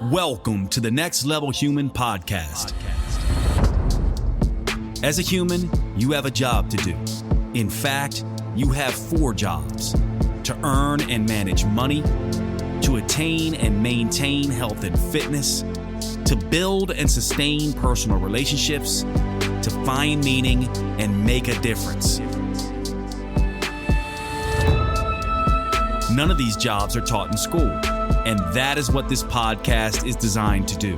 Welcome to the Next Level Human podcast. As a human, you have a job to do. In fact, you have 4 jobs: to earn and manage money, to attain and maintain health and fitness, to build and sustain personal relationships, to find meaning and make a difference. None of these jobs are taught in school, and that is what this podcast is designed to do: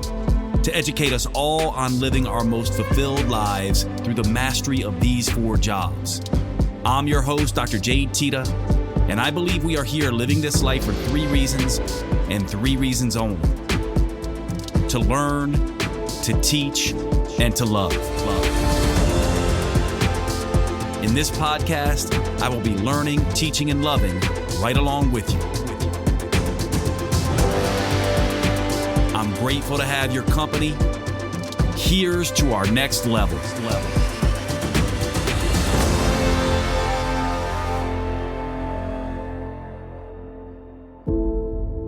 to educate us all on living our most fulfilled lives through the mastery of these 4 jobs. I'm your host, Dr. Jade Teta, and I believe we are here living this life for 3 reasons, and 3 reasons only: to learn, to teach, and to love. In this podcast, I will be learning, teaching, and loving right along with you. I'm grateful to have your company. Here's to our next level.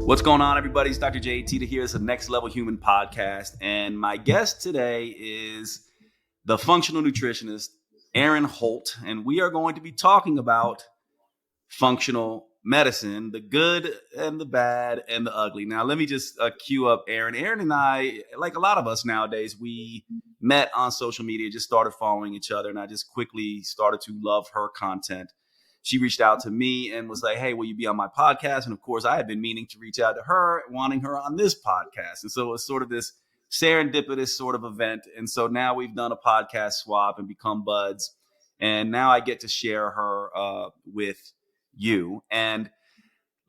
What's going on, everybody? It's Dr. Jade Teta here. It's the Next Level Human podcast. And my guest today is the functional nutritionist, Erin Holt. And we are going to be talking about functional medicine, the good and the bad and the ugly. Now, let me just cue up Erin. Erin and I, like a lot of us nowadays, we met on social media, just started following each other, and I just quickly started to love her content. She reached out to me and was like, hey, will you be on my podcast? And of course, I had been meaning to reach out to her, wanting her on this podcast. And so it was sort of this serendipitous sort of event. And so now we've done a podcast swap and become buds. And now I get to share her with you. And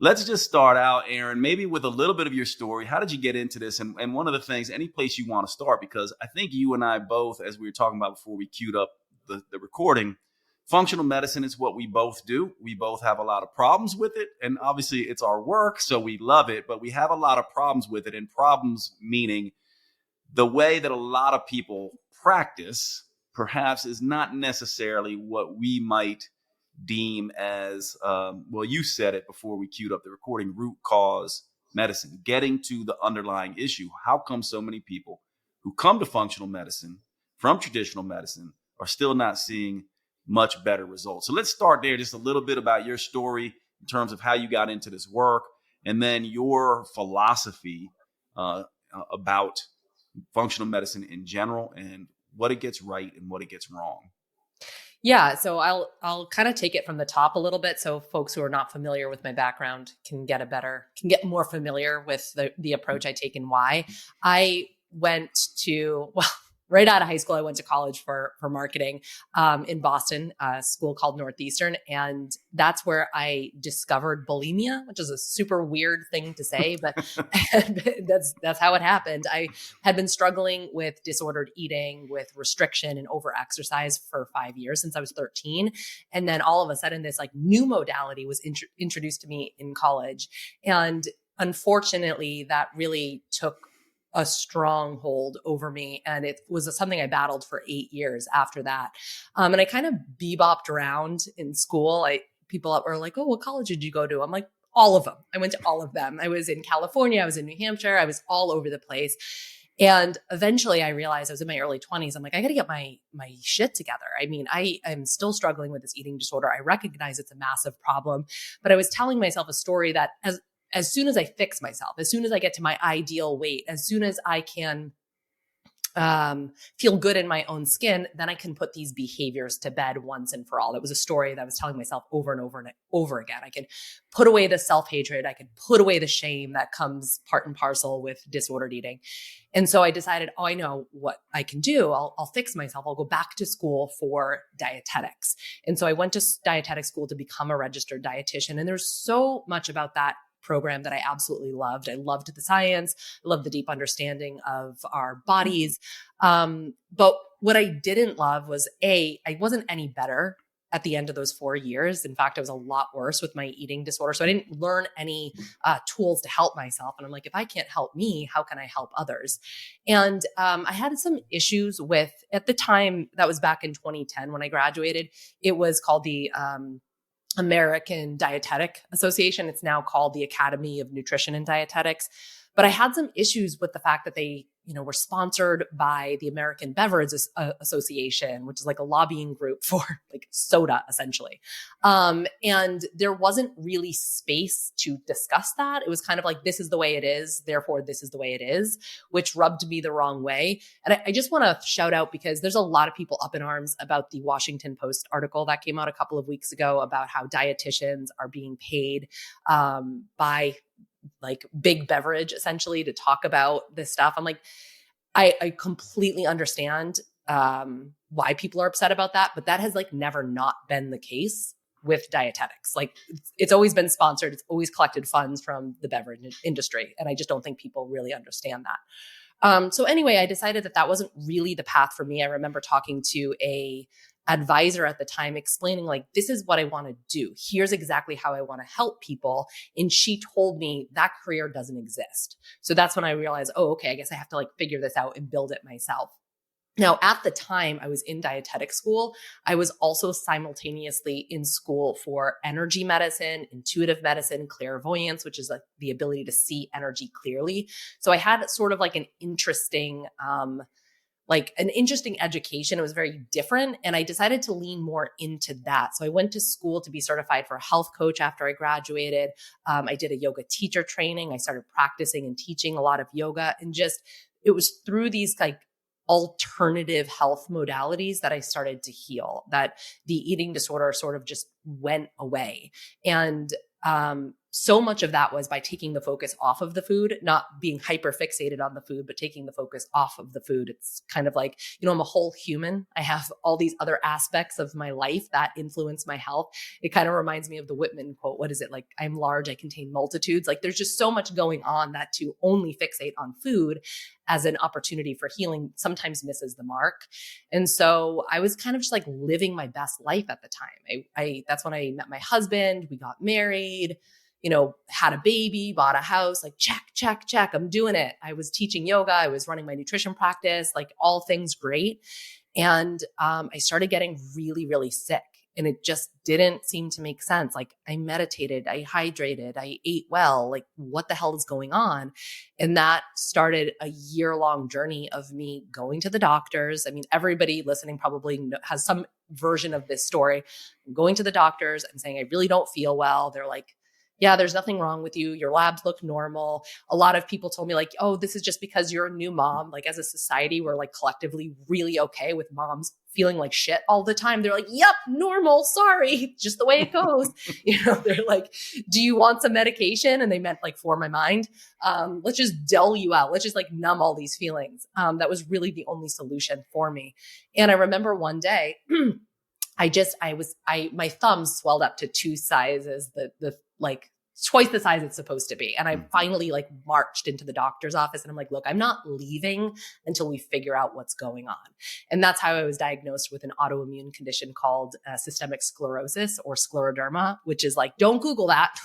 let's just start out, Erin, maybe with a little bit of your story. How did you get into this? And one of the things, any place you want to start, because I think you and I both, as we were talking about before we queued up the recording, functional medicine is what we both do. We both have a lot of problems with it. And obviously it's our work, so we love it, but we have a lot of problems with it. And problems meaning the way that a lot of people practice perhaps is not necessarily what we might deem as, well, you said it before we queued up the recording, root cause medicine, getting to the underlying issue. How come so many people who come to functional medicine from traditional medicine are still not seeing much better results? So let's start there, just a little bit about your story in terms of how you got into this work, and then your philosophy about functional medicine in general and what it gets right and what it gets wrong. Yeah, so I'll kind of take it from the top a little bit, so folks who are not familiar with my background can get more familiar with the approach I take and why. I went to, right out of high school, I went to college for marketing in Boston, a school called Northeastern. And that's where I discovered bulimia, which is a super weird thing to say, but that's how it happened. I had been struggling with disordered eating, with restriction and overexercise for 5 years, since I was 13. And then all of a sudden, this like new modality was introduced to me in college. And unfortunately, that really took a stronghold over me. And it was something I battled for 8 years after that. And I kind of bebopped around in school. People were like, oh, what college did you go to? I'm like, all of them. I went to all of them. I was in California. I was in New Hampshire. I was all over the place. And eventually I realized, I was in my early 20s. I'm like, I got to get my shit together. I mean, I'm still struggling with this eating disorder. I recognize it's a massive problem, but I was telling myself a story that as soon as I fix myself, as soon as I get to my ideal weight, as soon as I can feel good in my own skin, then I can put these behaviors to bed once and for all. That was a story that I was telling myself over and over and over again. I could put away the self-hatred. I could put away the shame that comes part and parcel with disordered eating. And so I decided, I know what I can do. I'll fix myself. I'll go back to school for dietetics. And so I went to dietetics school to become a registered dietitian. And there's so much about that program that I absolutely loved. I loved the science. I loved the deep understanding of our bodies. But what I didn't love was I wasn't any better at the end of those 4 years. In fact, I was a lot worse with my eating disorder. So I didn't learn any tools to help myself. And I'm like, if I can't help me, how can I help others? And I had some issues with, at the time, that was back in 2010 when I graduated, it was called the American Dietetic Association. It's now called the Academy of Nutrition and Dietetics. But I had some issues with the fact that they, were sponsored by the American Beverage Association, which is like a lobbying group for like soda, essentially. And there wasn't really space to discuss that. It was kind of like, this is the way it is, therefore this is the way it is, which rubbed me the wrong way. And I just want to shout out, because there's a lot of people up in arms about the Washington Post article that came out a couple of weeks ago about how dietitians are being paid by like big beverage, essentially, to talk about this stuff. I'm like, I completely understand why people are upset about that, but that has like never not been the case with dietetics. Like it's always been sponsored. It's always collected funds from the beverage industry. And I just don't think people really understand that. So anyway, I decided that wasn't really the path for me. I remember talking to a advisor at the time, explaining like, this is what I want to do. Here's exactly how I want to help people. And she told me that career doesn't exist. So that's when I realized, oh, okay, I guess I have to like figure this out and build it myself. Now, at the time I was in dietetic school, I was also simultaneously in school for energy medicine, intuitive medicine, clairvoyance, which is like the ability to see energy clearly. So I had sort of like an interesting education. It was very different. And I decided to lean more into that. So I went to school to be certified for a health coach after I graduated. I did a yoga teacher training. I started practicing and teaching a lot of yoga, and it was through these like alternative health modalities that I started to heal, that the eating disorder sort of just went away. And so much of that was by taking the focus off of the food, not being hyper fixated on the food, but taking the focus off of the food. It's kind of like, I'm a whole human. I have all these other aspects of my life that influence my health. It kind of reminds me of the Whitman quote. What is it? Like, I'm large, I contain multitudes. Like there's just so much going on that to only fixate on food as an opportunity for healing sometimes misses the mark. And so I was kind of just like living my best life at the time. That's when I met my husband. We got married, had a baby, bought a house, like check, check, check. I'm doing it. I was teaching yoga. I was running my nutrition practice, like all things great. And I started getting really, really sick. And it just didn't seem to make sense. Like I meditated, I hydrated, I ate well, like what the hell is going on? And that started a year-long journey of me going to the doctors. I mean, everybody listening probably has some version of this story. I'm going to the doctors and saying, I really don't feel well. They're like, yeah, there's nothing wrong with you. Your labs look normal. A lot of people told me like, oh, this is just because you're a new mom. Like as a society, we're like collectively really okay with moms feeling like shit all the time. They're like, yep, normal. Sorry. Just the way it goes. They're like, do you want some medication? And they meant like for my mind. Let's just dull you out. Let's just like numb all these feelings. That was really the only solution for me. And I remember one day, my thumb swelled up to 2 sizes, the like twice the size it's supposed to be. And I finally like marched into the doctor's office and I'm like, look, I'm not leaving until we figure out what's going on. And that's how I was diagnosed with an autoimmune condition called systemic sclerosis or scleroderma, which is like, don't Google that.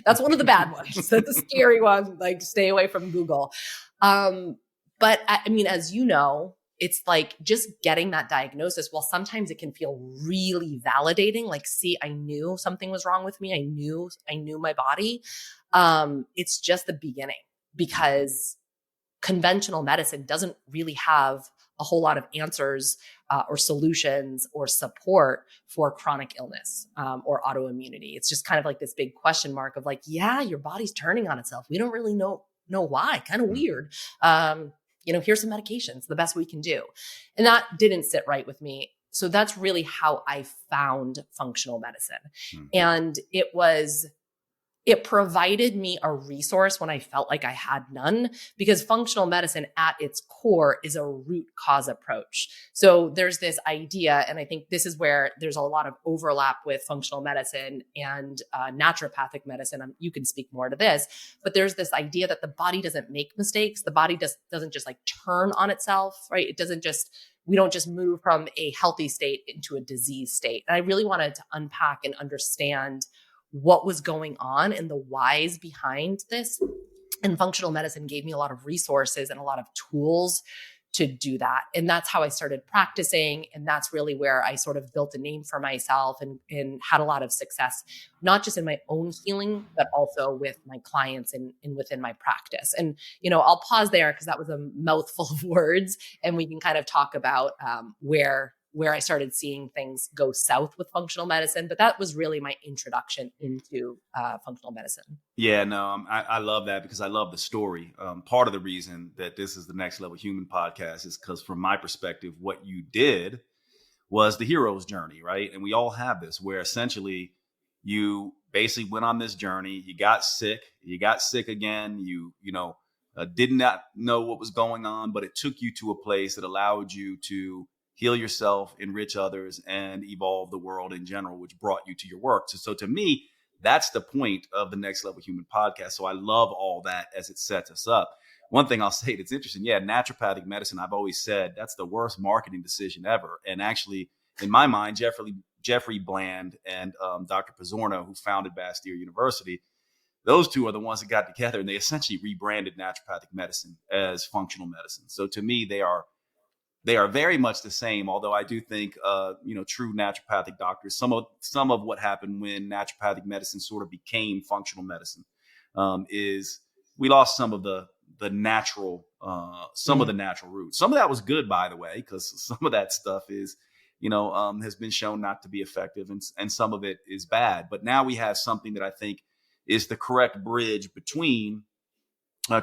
That's one of the bad ones. That's a scary one. Like stay away from Google. But I mean, as you know, it's like just getting that diagnosis. Well, sometimes it can feel really validating. Like, see, I knew something was wrong with me. I knew my body. It's just the beginning, because conventional medicine doesn't really have a whole lot of answers or solutions or support for chronic illness or autoimmunity. It's just kind of like this big question mark of like, yeah, your body's turning on itself. We don't really know why. Kind of weird. Here's some medications, the best we can do. And that didn't sit right with me. So that's really how I found functional medicine. Mm-hmm. And it provided me a resource when I felt like I had none, because functional medicine at its core is a root cause approach. So there's this idea, and I think this is where there's a lot of overlap with functional medicine and naturopathic medicine. You can speak more to this, but there's this idea that the body doesn't make mistakes. The body doesn't just like turn on itself, right? We don't just move from a healthy state into a disease state. And I really wanted to unpack and understand what was going on and the whys behind this. And functional medicine gave me a lot of resources and a lot of tools to do that. And that's how I started practicing. And that's really where I sort of built a name for myself and had a lot of success, not just in my own healing, but also with my clients and within my practice. And, I'll pause there because that was a mouthful of words, and we can kind of talk about where I started seeing things go south with functional medicine. But that was really my introduction into functional medicine. Yeah, no, I love that because I love the story. Part of the reason that this is the Next Level Human podcast is because from my perspective, what you did was the hero's journey, right? And we all have this where essentially you basically went on this journey, you got sick again, you did not know what was going on, but it took you to a place that allowed you to heal yourself, enrich others, and evolve the world in general, which brought you to your work. So to me, that's the point of the Next Level Human podcast. So I love all that as it sets us up. One thing I'll say that's interesting, naturopathic medicine, I've always said that's the worst marketing decision ever. And actually, in my mind, Jeffrey Bland and Dr. Pizzorno, who founded Bastyr University, those two are the ones that got together and they essentially rebranded naturopathic medicine as functional medicine. So to me, they are very much the same, although I do think, true naturopathic doctors, some of what happened when naturopathic medicine sort of became functional medicine is we lost some of the natural, of the natural roots. Some of that was good, by the way, because some of that stuff is, has been shown not to be effective, and some of it is bad. But now we have something that I think is the correct bridge between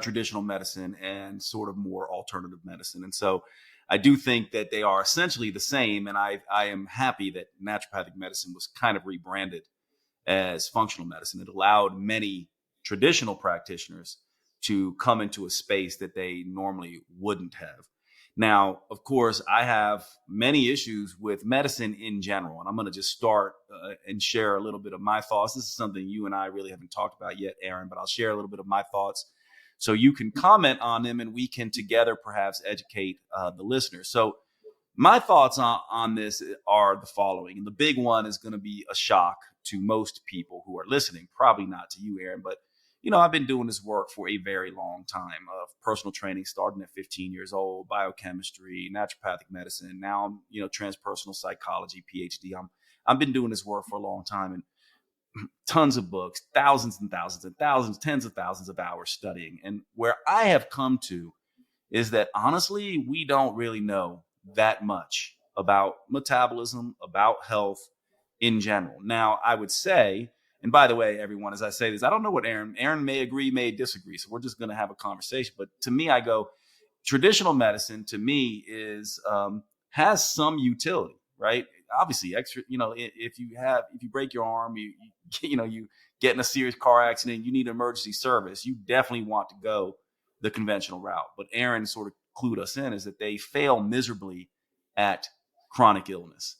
traditional medicine and sort of more alternative medicine. And so I do think that they are essentially the same. And I am happy that naturopathic medicine was kind of rebranded as functional medicine. It allowed many traditional practitioners to come into a space that they normally wouldn't have. Now, of course, I have many issues with medicine in general, and I'm going to just start and share a little bit of my thoughts. This is something you and I really haven't talked about yet, Erin, but I'll share a little bit of my thoughts so you can comment on them and we can together perhaps educate the listeners. So my thoughts on this are the following. And the big one is going to be a shock to most people who are listening, probably not to you, Erin, but I've been doing this work for a very long time of personal training, starting at 15 years old, biochemistry, naturopathic medicine. Now I'm, transpersonal psychology, PhD. I've been doing this work for a long time and tons of books, thousands and thousands and thousands, tens of thousands of hours studying. And where I have come to is that honestly, we don't really know that much about metabolism, about health in general. Now, I would say, and by the way, everyone, as I say this, I don't know what Erin may agree, may disagree. So we're just going to have a conversation. But to me, I go, traditional medicine to me is has some utility, right? Obviously, extra, if you break your arm, you get in a serious car accident, you need emergency service, you definitely want to go the conventional route. But Erin sort of clued us in is that they fail miserably at chronic illness.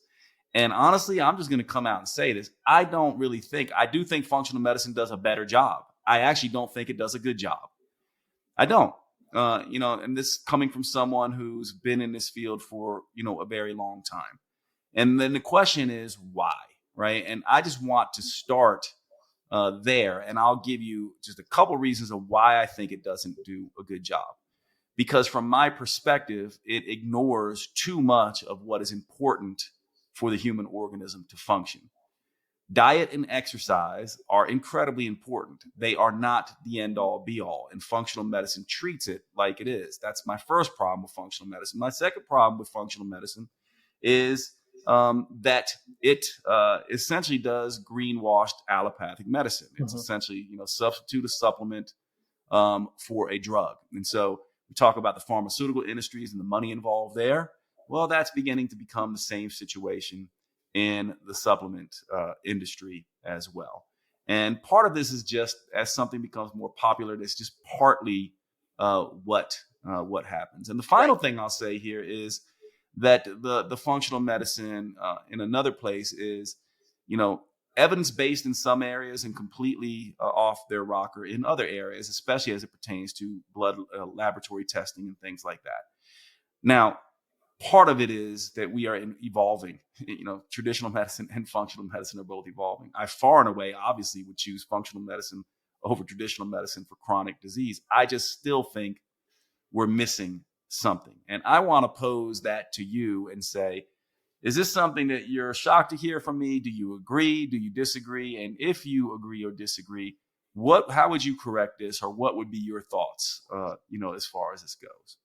And honestly, I'm just going to come out and say this. I do think functional medicine does a better job. I actually don't think it does a good job. I don't, and this coming from someone who's been in this field for, a very long time. And then the question is why, right? And I just want to start there. And I'll give you just a couple reasons of why I think it doesn't do a good job. Because from my perspective, it ignores too much of what is important for the human organism to function. Diet and exercise are incredibly important. They are not the end all be all, and functional medicine treats it like it is. That's my first problem with functional medicine. My second problem with functional medicine is that it essentially does greenwashed allopathic medicine. It's essentially, substitute a supplement for a drug. And so we talk about the pharmaceutical industries and the money involved there. Well, that's beginning to become the same situation in the supplement industry as well. And part of this is just as something becomes more popular, that's just partly what happens. And the final thing I'll say here is that the functional medicine in another place is, evidence-based in some areas and completely off their rocker in other areas, especially as it pertains to blood laboratory testing and things like that. Now, part of it is that we are evolving. Traditional medicine and functional medicine are both evolving. I far and away, obviously, would choose functional medicine over traditional medicine for chronic disease. I just still think we're missing something. And I want to pose that to you and say, is this something that you're shocked to hear from me? Do you agree? Do you disagree? And if you agree or disagree, how would you correct this, or what would be your thoughts, as far as this goes?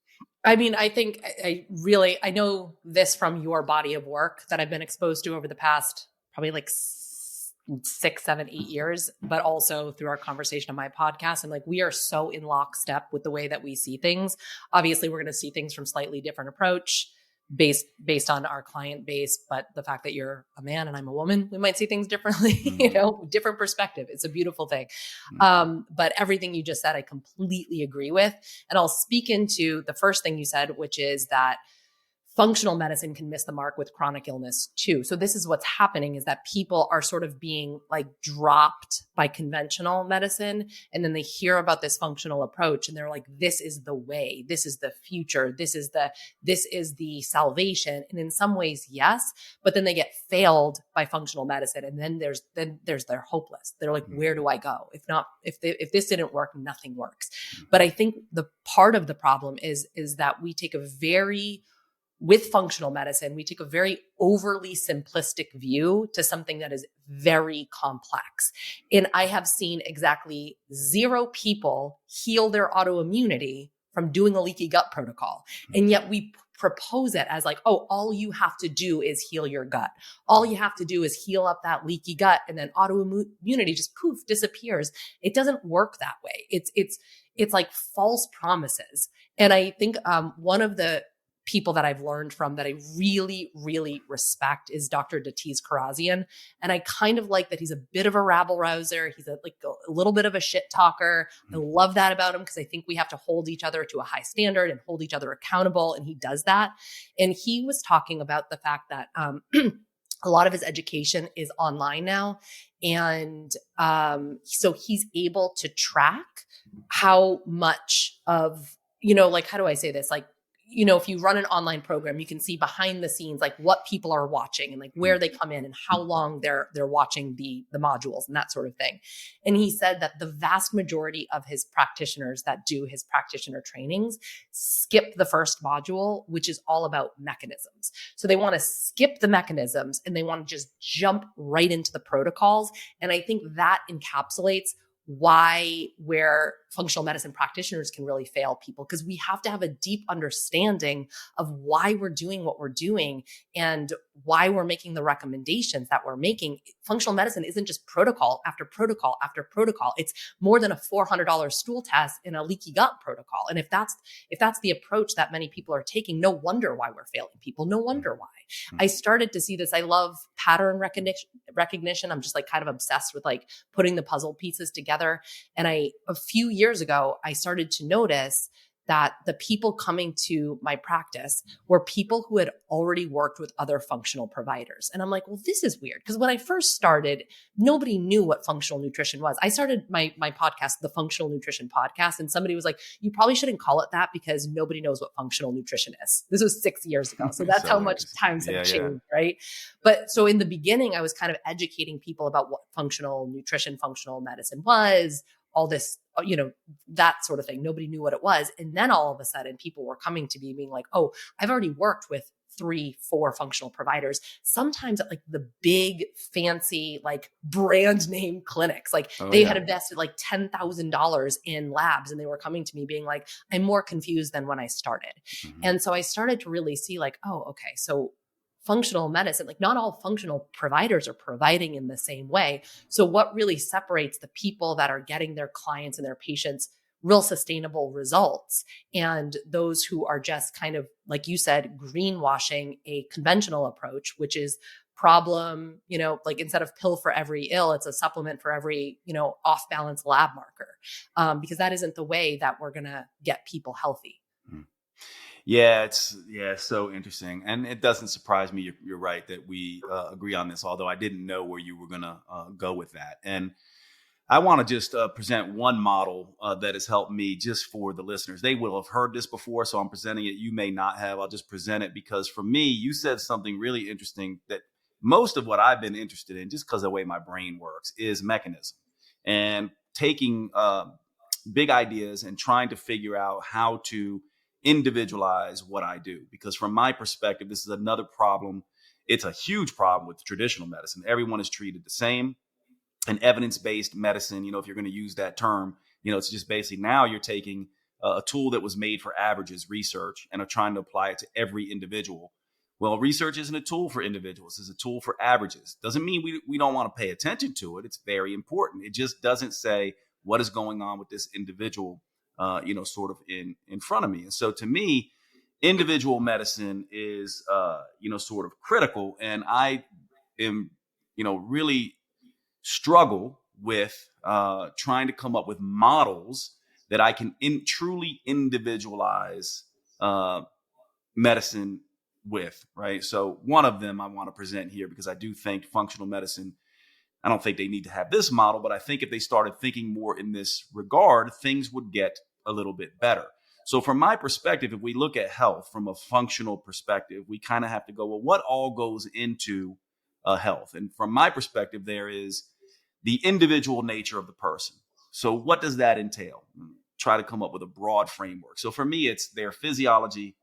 I mean, I think I know this from your body of work that I've been exposed to over the past probably like 6, 7, 8 years, but also through our conversation on my podcast. And like, we are so in lockstep with the way that we see things. Obviously, we're going to see things from slightly different approach based on our client base. But the fact that you're a man and I'm a woman, we might see things differently, different perspective. It's a beautiful thing. But everything you just said, I completely agree with. And I'll speak into the first thing you said, which is that functional medicine can miss the mark with chronic illness too. So this is what's happening, is that people are sort of being like dropped by conventional medicine. And then they hear about this functional approach and they're like, this is the way, this is the future, this is the salvation. And in some ways, yes, but then they get failed by functional medicine. And then they're hopeless. They're like, where do I go? If this didn't work, nothing works. But I think the part of the problem is that with functional medicine, we take a very overly simplistic view to something that is very complex. And I have seen exactly 0 people heal their autoimmunity from doing a leaky gut protocol. And yet we propose it as like, oh, all you have to do is heal your gut. All you have to do is heal up that leaky gut, and then autoimmunity just poof disappears. It doesn't work that way. It's like false promises. And I think one of the people that I've learned from that I really, really respect is Dr. Karazian. And I kind of like that he's a bit of a rabble rouser. He's a little bit of a shit talker. I love that about him, because I think we have to hold each other to a high standard and hold each other accountable. And he does that. And he was talking about the fact that a lot of his education is online now. And so he's able to track how much of, how do I say this? Like, if you run an online program, you can see behind the scenes, like what people are watching and like where they come in and how long they're watching the modules and that sort of thing. And he said that the vast majority of his practitioners that do his practitioner trainings skip the first module, which is all about mechanisms. So they want to skip the mechanisms and they want to just jump right into the protocols. And I think that encapsulates where functional medicine practitioners can really fail people, because we have to have a deep understanding of why we're doing what we're doing and why we're making the recommendations that we're making. Functional medicine isn't just protocol after protocol after protocol. It's more than a $400 stool test in a leaky gut protocol. And if that's the approach that many people are taking, no wonder why we're failing people. No wonder why. I started to see this. I love pattern recognition. I'm just like kind of obsessed with like putting the puzzle pieces together. And a few years ago, I started to notice that the people coming to my practice were people who had already worked with other functional providers. And I'm like, well, this is weird. Because when I first started, nobody knew what functional nutrition was. I started my podcast, the Functional Nutrition Podcast, and somebody was like, you probably shouldn't call it that because nobody knows what functional nutrition is. This was 6 years ago. So that's how much times have changed, right? But so in the beginning, I was kind of educating people about what functional nutrition, functional medicine was, all this, that sort of thing. Nobody knew what it was. And then all of a sudden people were coming to me being like, oh, I've already worked with 3, 4 functional providers, sometimes at like the big fancy, like brand name clinics. Like had invested like $10,000 in labs, and they were coming to me being like, I'm more confused than when I started. And so I started to really see like, oh, okay. So functional medicine, like not all functional providers are providing in the same way. So what really separates the people that are getting their clients and their patients real sustainable results and those who are just kind of, like you said, greenwashing a conventional approach, which is problem, like instead of pill for every ill, it's a supplement for every, off balance lab marker, because that isn't the way that we're going to get people healthy. Yeah, it's so interesting. And it doesn't surprise me. You're right that we agree on this, although I didn't know where you were going to go with that. And I want to just present one model that has helped me just for the listeners. They will have heard this before, so I'm presenting it. You may not have. I'll just present it because for me, you said something really interesting that most of what I've been interested in, just because of the way my brain works, is mechanism and taking big ideas and trying to figure out how to individualize what I do. Because from my perspective, this is another problem. It's a huge problem with traditional medicine. Everyone is treated the same. And evidence-based medicine, if you're going to use that term, it's just basically now you're taking a tool that was made for averages, research, and are trying to apply it to every individual. Well, research isn't a tool for individuals. It's a tool for averages. Doesn't mean we don't want to pay attention to it. It's very important. It just doesn't say what is going on with this individual, sort of in front of me. And so to me, individual medicine is, sort of critical. And I am, really struggle with trying to come up with models that I can truly individualize medicine with, right? So one of them I want to present here, because I do think functional medicine, I don't think they need to have this model, but I think if they started thinking more in this regard, things would get a little bit better. So from my perspective, if we look at health from a functional perspective, we kind of have to go, well, what all goes into health? And from my perspective, there is the individual nature of the person. So what does that entail? Try to come up with a broad framework. So for me, it's their physiology,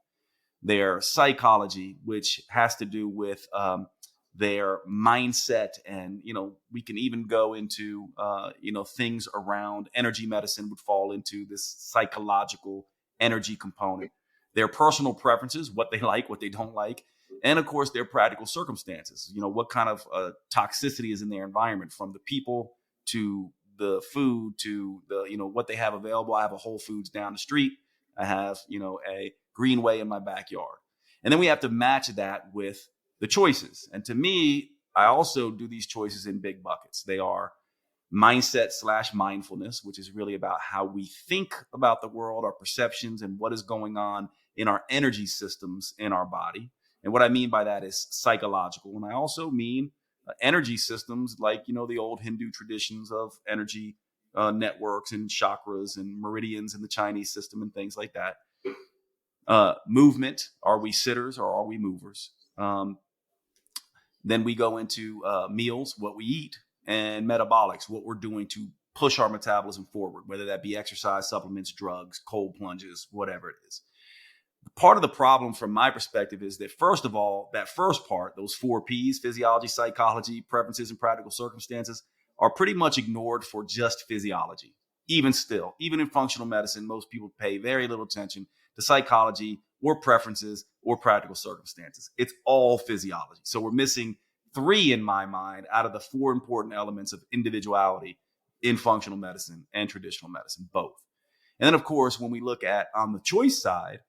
their psychology, which has to do with their mindset. And, we can even go into, things around energy medicine would fall into this psychological energy component, their personal preferences, what they like, what they don't like. And of course, their practical circumstances, what kind of toxicity is in their environment, from the people to the food to the, what they have available. I have a Whole Foods down the street. I have, a Greenway in my backyard. And then we have to match that with the choices. And to me, I also do these choices in big buckets. They are mindset/mindfulness, which is really about how we think about the world, our perceptions, and what is going on in our energy systems in our body. And what I mean by that is psychological. And I also mean energy systems like, the old Hindu traditions of energy networks and chakras and meridians in the Chinese system and things like that. Movement. Are we sitters or are we movers? Then we go into meals, what we eat, and metabolics, what we're doing to push our metabolism forward, whether that be exercise, supplements, drugs, cold plunges, whatever it is. Part of the problem from my perspective is that, first of all, that first part, those 4 Ps, physiology, psychology, preferences, and practical circumstances, are pretty much ignored for just physiology. Even still, even in functional medicine, most people pay very little attention to psychology or preferences or practical circumstances. It's all physiology. So we're missing 3, in my mind, out of the 4 important elements of individuality in functional medicine and traditional medicine, both. And then, of course, when we look at on the choice side,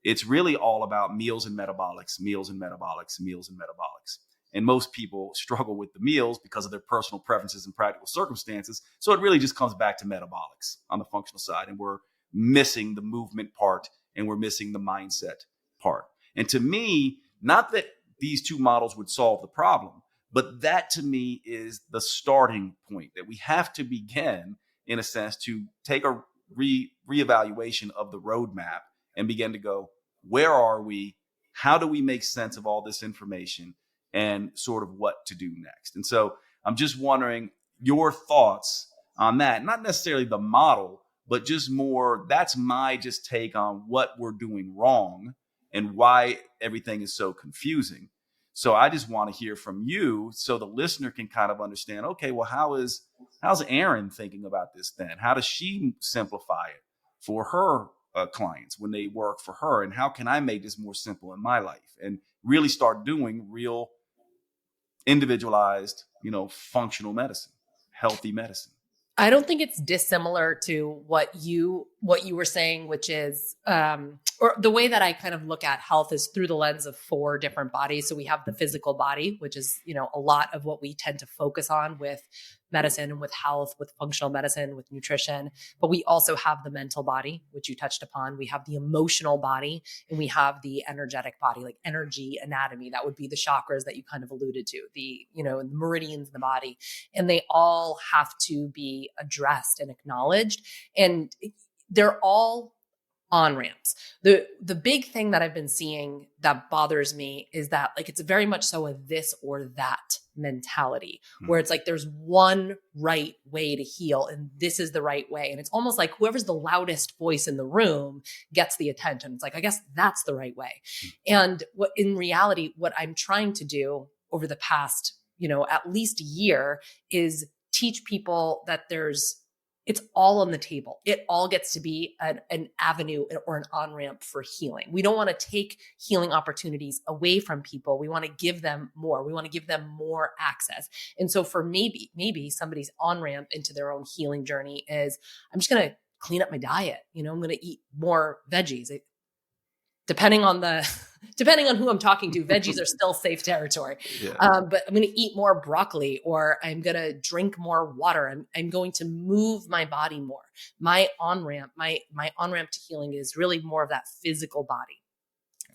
it's really all about meals and metabolics, meals and metabolics, meals and metabolics. And most people struggle with the meals because of their personal preferences and practical circumstances. So it really just comes back to metabolics on the functional side. And we're missing the movement part, and we're missing the mindset part. And to me, not that these 2 models would solve the problem, but that to me is the starting point, that we have to begin, in a sense, to take a reevaluation of the roadmap and begin to go, where are we? How do we make sense of all this information, and sort of what to do next? And so I'm just wondering your thoughts on that. Not necessarily the model, but just more, that's my just take on what we're doing wrong and why everything is so confusing. So I just want to hear from you so the listener can kind of understand, okay, well, how's Erin thinking about this then? How does she simplify it for her clients when they work for her? And how can I make this more simple in my life and really start doing real individualized, functional medicine, healthy medicine? I don't think it's dissimilar to what you were saying, which is, or the way that I kind of look at health is through the lens of 4 different bodies. So we have the physical body, which is, a lot of what we tend to focus on with medicine and with health, with functional medicine, with nutrition. But we also have the mental body, which you touched upon. We have the emotional body, and we have the energetic body, like energy anatomy. That would be the chakras that you kind of alluded to, the meridians in the body. And they all have to be addressed and acknowledged. And they're all on ramps. The big thing that I've been seeing that bothers me is that, like, it's very much so a this or that mentality where it's like there's one right way to heal and this is the right way. And it's almost like whoever's the loudest voice in the room gets the attention. It's like, I guess that's the right way. And what in reality, what I'm trying to do over the past, at least a year is teach people that it's all on the table. It all gets to be an avenue or an on-ramp for healing. We don't want to take healing opportunities away from people. We want to give them more. We want to give them more access. And so for maybe somebody's on-ramp into their own healing journey is, I'm just going to clean up my diet. I'm going to eat more veggies. Depending on who I'm talking to, veggies are still safe territory. Yeah. But I'm going to eat more broccoli, or I'm going to drink more water. I'm going to move my body more. My on-ramp to healing is really more of that physical body.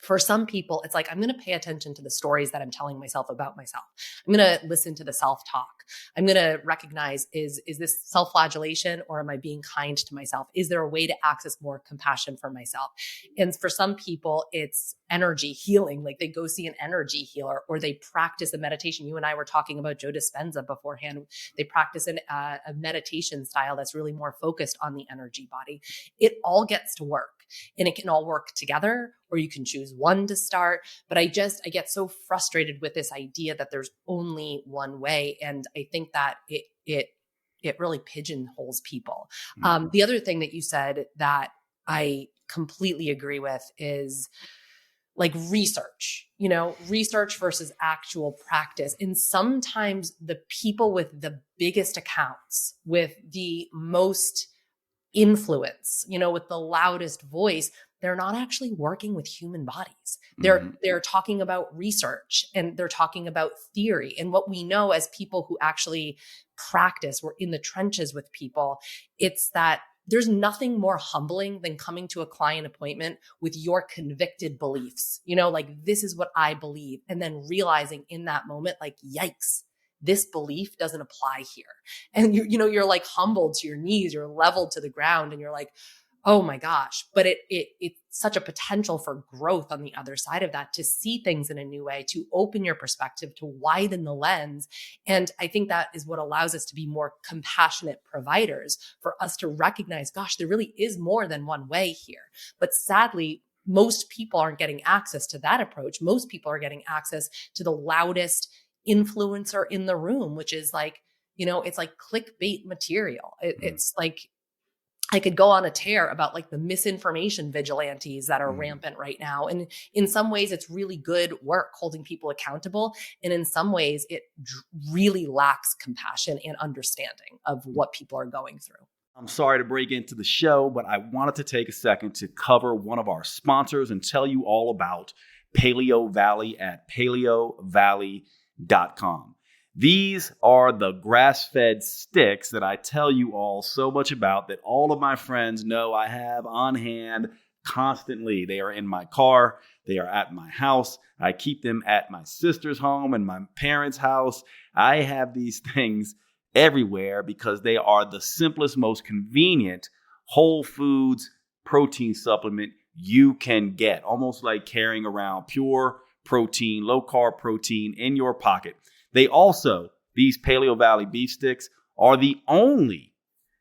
For some people, it's like, I'm going to pay attention to the stories that I'm telling myself about myself. I'm going to listen to the self-talk. I'm going to recognize, is this self-flagellation or am I being kind to myself? Is there a way to access more compassion for myself? And for some people, it's energy healing. Like they go see an energy healer or they practice a meditation. You and I were talking about Joe Dispenza beforehand. They practice a meditation style that's really more focused on the energy body. It all gets to work. And it can all work together, or you can choose one to start. But I get so frustrated with this idea that there's only one way. And I think that it really pigeonholes people. Mm-hmm. The other thing that you said that I completely agree with is like research versus actual practice. And sometimes the people with the biggest accounts, with the most influence, with the loudest voice, they're not actually working with human bodies. They're talking about research and they're talking about theory. And what we know as people who actually practice, we're in the trenches with people, it's that there's nothing more humbling than coming to a client appointment with your convicted beliefs, like this is what I believe. And then realizing in that moment, like, yikes, this belief doesn't apply here. And you're like humbled to your knees, you're leveled to the ground and you're like, oh my gosh. But it's such a potential for growth on the other side of that, to see things in a new way, to open your perspective, to widen the lens. And I think that is what allows us to be more compassionate providers, for us to recognize, gosh, there really is more than one way here. But sadly, most people aren't getting access to that approach. Most people are getting access to the loudest influencer in the room, which is like, it's like clickbait material. It's like, I could go on a tear about like the misinformation vigilantes that are rampant right now. And in some ways it's really good work holding people accountable. And in some ways it really lacks compassion and understanding of what people are going through. I'm sorry to break into the show, but I wanted to take a second to cover one of our sponsors and tell you all about Paleo Valley at paleovalley.com. These are the grass-fed sticks that I tell you all so much about, that all of my friends know I have on hand constantly. They are in my car. They are at my house. I keep them at my sister's home and my parents' house. I have these things everywhere because they are the simplest, most convenient whole foods protein supplement you can get. Almost like carrying around pure protein, low-carb protein in your pocket. They also, these Paleo Valley beef sticks, are the only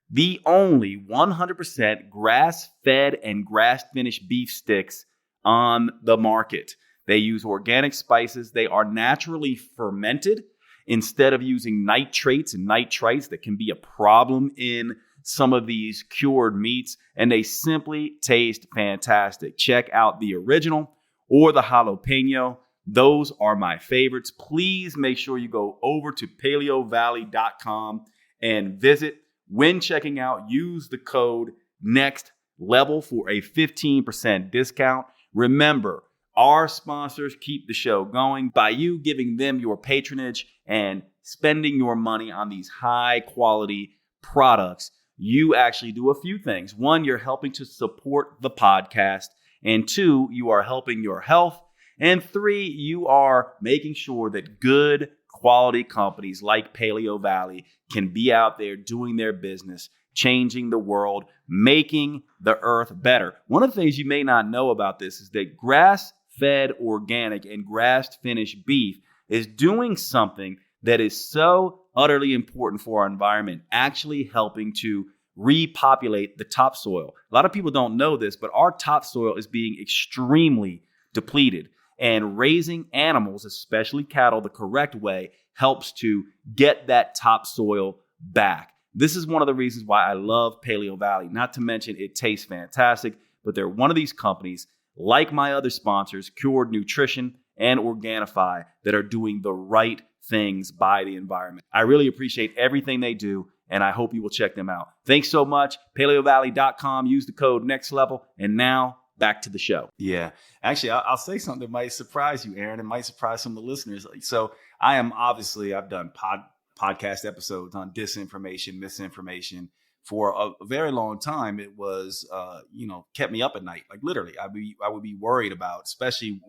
100% grass-fed and grass-finished beef sticks on the market. They use organic spices. They are naturally fermented instead of using nitrates and nitrites that can be a problem in some of these cured meats. And they simply taste fantastic. Check out the original or the jalapeno. Those are my favorites. Please make sure you go over to paleovalley.com and visit. When checking out, use the code NEXTLEVEL for a 15% discount. Remember, our sponsors keep the show going by you giving them your patronage and spending your money on these high quality products. You actually do a few things. One, you're helping to support the podcast. And two, you are helping your health. And three, you are making sure that good quality companies like Paleo Valley can be out there doing their business, changing the world, making the earth better. One of the things you may not know about this is that grass-fed organic and grass-finished beef is doing something that is so utterly important for our environment, actually helping to repopulate the topsoil. A lot of people don't know this, but our topsoil is being extremely depleted. And raising animals, especially cattle, the correct way helps to get that topsoil back. This is one of the reasons why I love Paleo Valley. Not to mention it tastes fantastic, but they're one of these companies, like my other sponsors, Cured Nutrition and Organifi, that are doing the right things by the environment. I really appreciate everything they do, and I hope you will check them out. Thanks so much. PaleoValley.com. Use the code NEXTLEVEL. And now back to the show. Yeah. Actually, I'll say something that might surprise you, Erin. It might surprise some of the listeners. So I've done podcast episodes on disinformation, misinformation for a very long time. It was, kept me up at night. Like literally, I would be worried about, especially,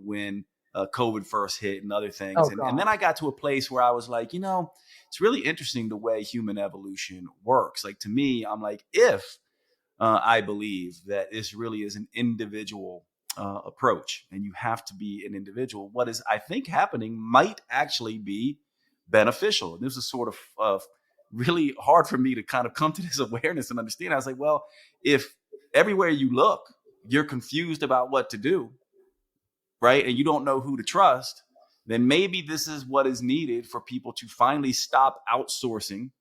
when COVID first hit and other things. And then I got to a place where I was like, it's really interesting the way human evolution works. Like to me, I'm like, if I believe that this really is an individual approach and you have to be an individual, what is, I think, happening might actually be beneficial. And this is sort of really hard for me to kind of come to this awareness and understand. I was like, well, if everywhere you look, you're confused about what to do, right? And you don't know who to trust, then maybe this is what is needed for people to finally stop outsourcing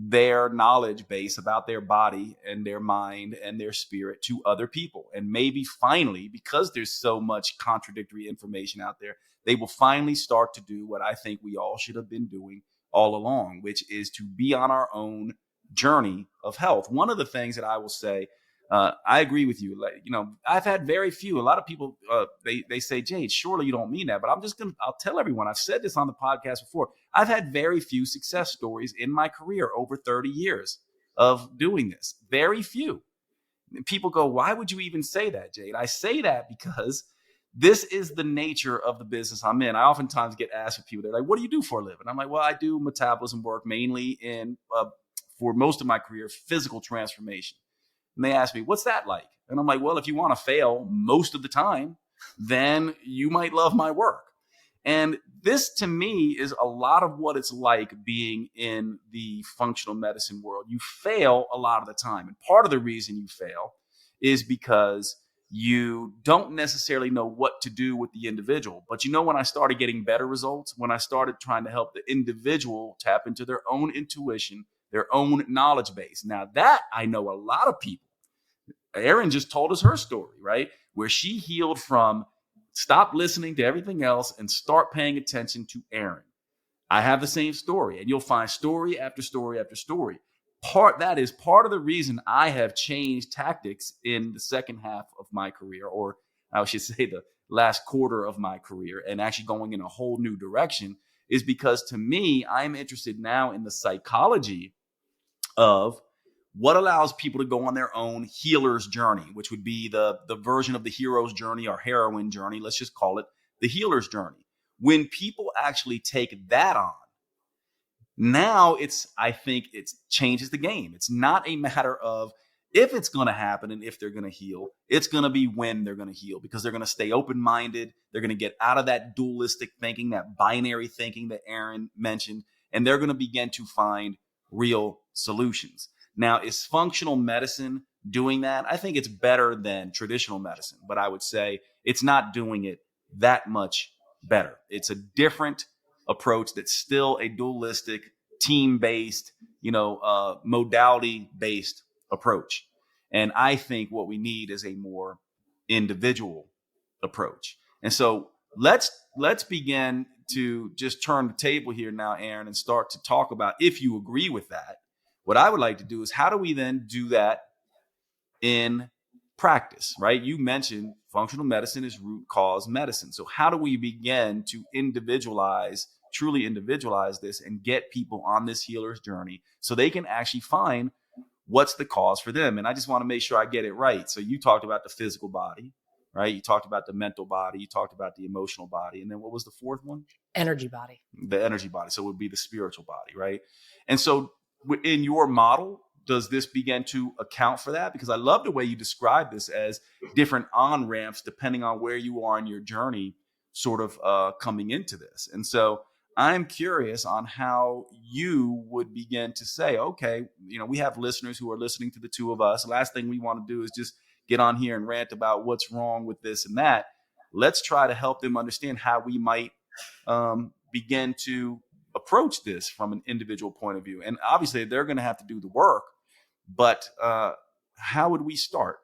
their knowledge base about their body and their mind and their spirit to other people. And maybe finally, because there's so much contradictory information out there, they will finally start to do what I think we all should have been doing all along, which is to be on our own journey of health. One of the things that I will say, I agree with you. Like, I've had very few. A lot of people, they say, Jade, surely you don't mean that. But I'll tell everyone. I've said this on the podcast before. I've had very few success stories in my career over 30 years of doing this. Very few. And people go, why would you even say that, Jade? I say that because this is the nature of the business I'm in. I oftentimes get asked with people, they're like, what do you do for a living? I'm like, well, I do metabolism work mainly for most of my career, physical transformation. And they ask me, what's that like? And I'm like, well, if you want to fail most of the time, then you might love my work. And this to me is a lot of what it's like being in the functional medicine world. You fail a lot of the time. And part of the reason you fail is because you don't necessarily know what to do with the individual. But when I started getting better results, when I started trying to help the individual tap into their own intuition, their own knowledge base. Now that I know a lot of people, Erin just told us her story, right? Where she healed from stop listening to everything else and start paying attention to Erin. I have the same story, and you'll find story after story after story. That is part of the reason I have changed tactics in the second half of my career, or I should say the last quarter of my career, and actually going in a whole new direction, is because to me, I'm interested now in the psychology of what allows people to go on their own healer's journey, which would be the version of the hero's journey or heroine journey. Let's just call it the healer's journey. When people actually take that on, now I think it changes the game. It's not a matter of if it's going to happen and if they're going to heal. It's going to be when they're going to heal, because they're going to stay open-minded. They're going to get out of that dualistic thinking, that binary thinking that Erin mentioned, and they're going to begin to find real solutions. Now, is functional medicine doing that? I think it's better than traditional medicine, but I would say it's not doing it that much better. It's a different approach that's still a dualistic, team-based, modality-based approach. And I think what we need is a more individual approach. And so let's begin to just turn the table here now, Erin, and start to talk about, if you agree with that, what I would like to do is, how do we then do that in practice, right? You mentioned functional medicine is root cause medicine. So how do we begin to truly individualize this and get people on this healer's journey so they can actually find what's the cause for them? And I just want to make sure I get it right. So you talked about the physical body, right? You talked about the mental body. You talked about the emotional body. And then what was the fourth one? Energy body. The energy body. So it would be the spiritual body, right? And so in your model, does this begin to account for that? Because I love the way you describe this as different on-ramps depending on where you are in your journey, sort of coming into this. And so I'm curious on how you would begin to say, okay, we have listeners who are listening to the two of us. The last thing we want to do is just get on here and rant about what's wrong with this and that. Let's try to help them understand how we might begin to approach this from an individual point of view. And obviously they're going to have to do the work, but how would we start?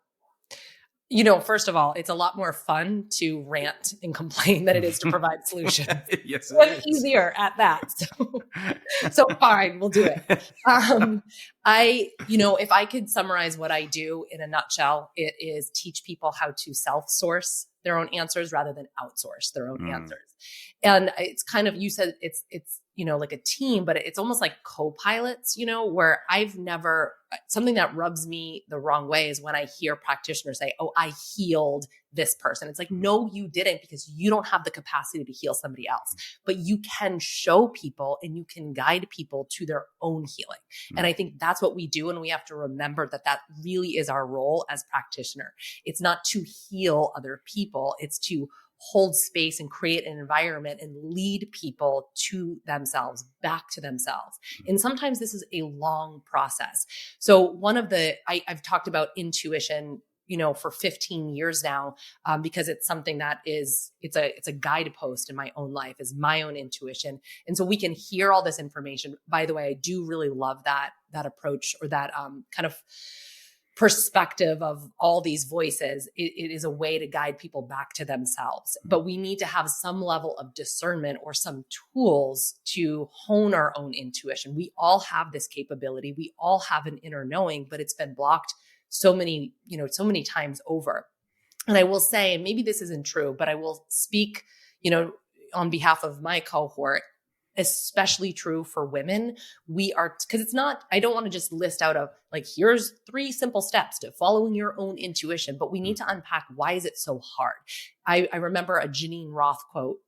First of all, it's a lot more fun to rant and complain than it is to provide solutions. Yes, it's easier at that. So fine, we'll do it. If I could summarize what I do in a nutshell, it is teach people how to self-source their own answers rather than outsource their own answers. And it's kind of, you said it's like a team, but it's almost like co-pilots, where something that rubs me the wrong way is when I hear practitioners say, oh, I healed this person. It's like, no, you didn't, because you don't have the capacity to heal somebody else, but you can show people and you can guide people to their own healing. And I think that's what we do. And we have to remember that really is our role as practitioner. It's not to heal other people. It's to hold space and create an environment and lead people to themselves, back to themselves. And sometimes this is a long process. So I've talked about intuition, for 15 years now, because it's something that it's a guidepost in my own life, is my own intuition. And so we can hear all this information. By the way, I do really love that approach, or that kind of perspective of all these voices. It is a way to guide people back to themselves, but we need to have some level of discernment or some tools to hone our own intuition. We all have this capability. We all have an inner knowing, but it's been blocked so many times over. And I will say, and maybe this isn't true, but I will speak, on behalf of my cohort, especially true for women. Because it's not, I don't want to just list out here's 3 simple steps to following your own intuition, but we need to unpack, why is it so hard? I remember a Janine Roth quote.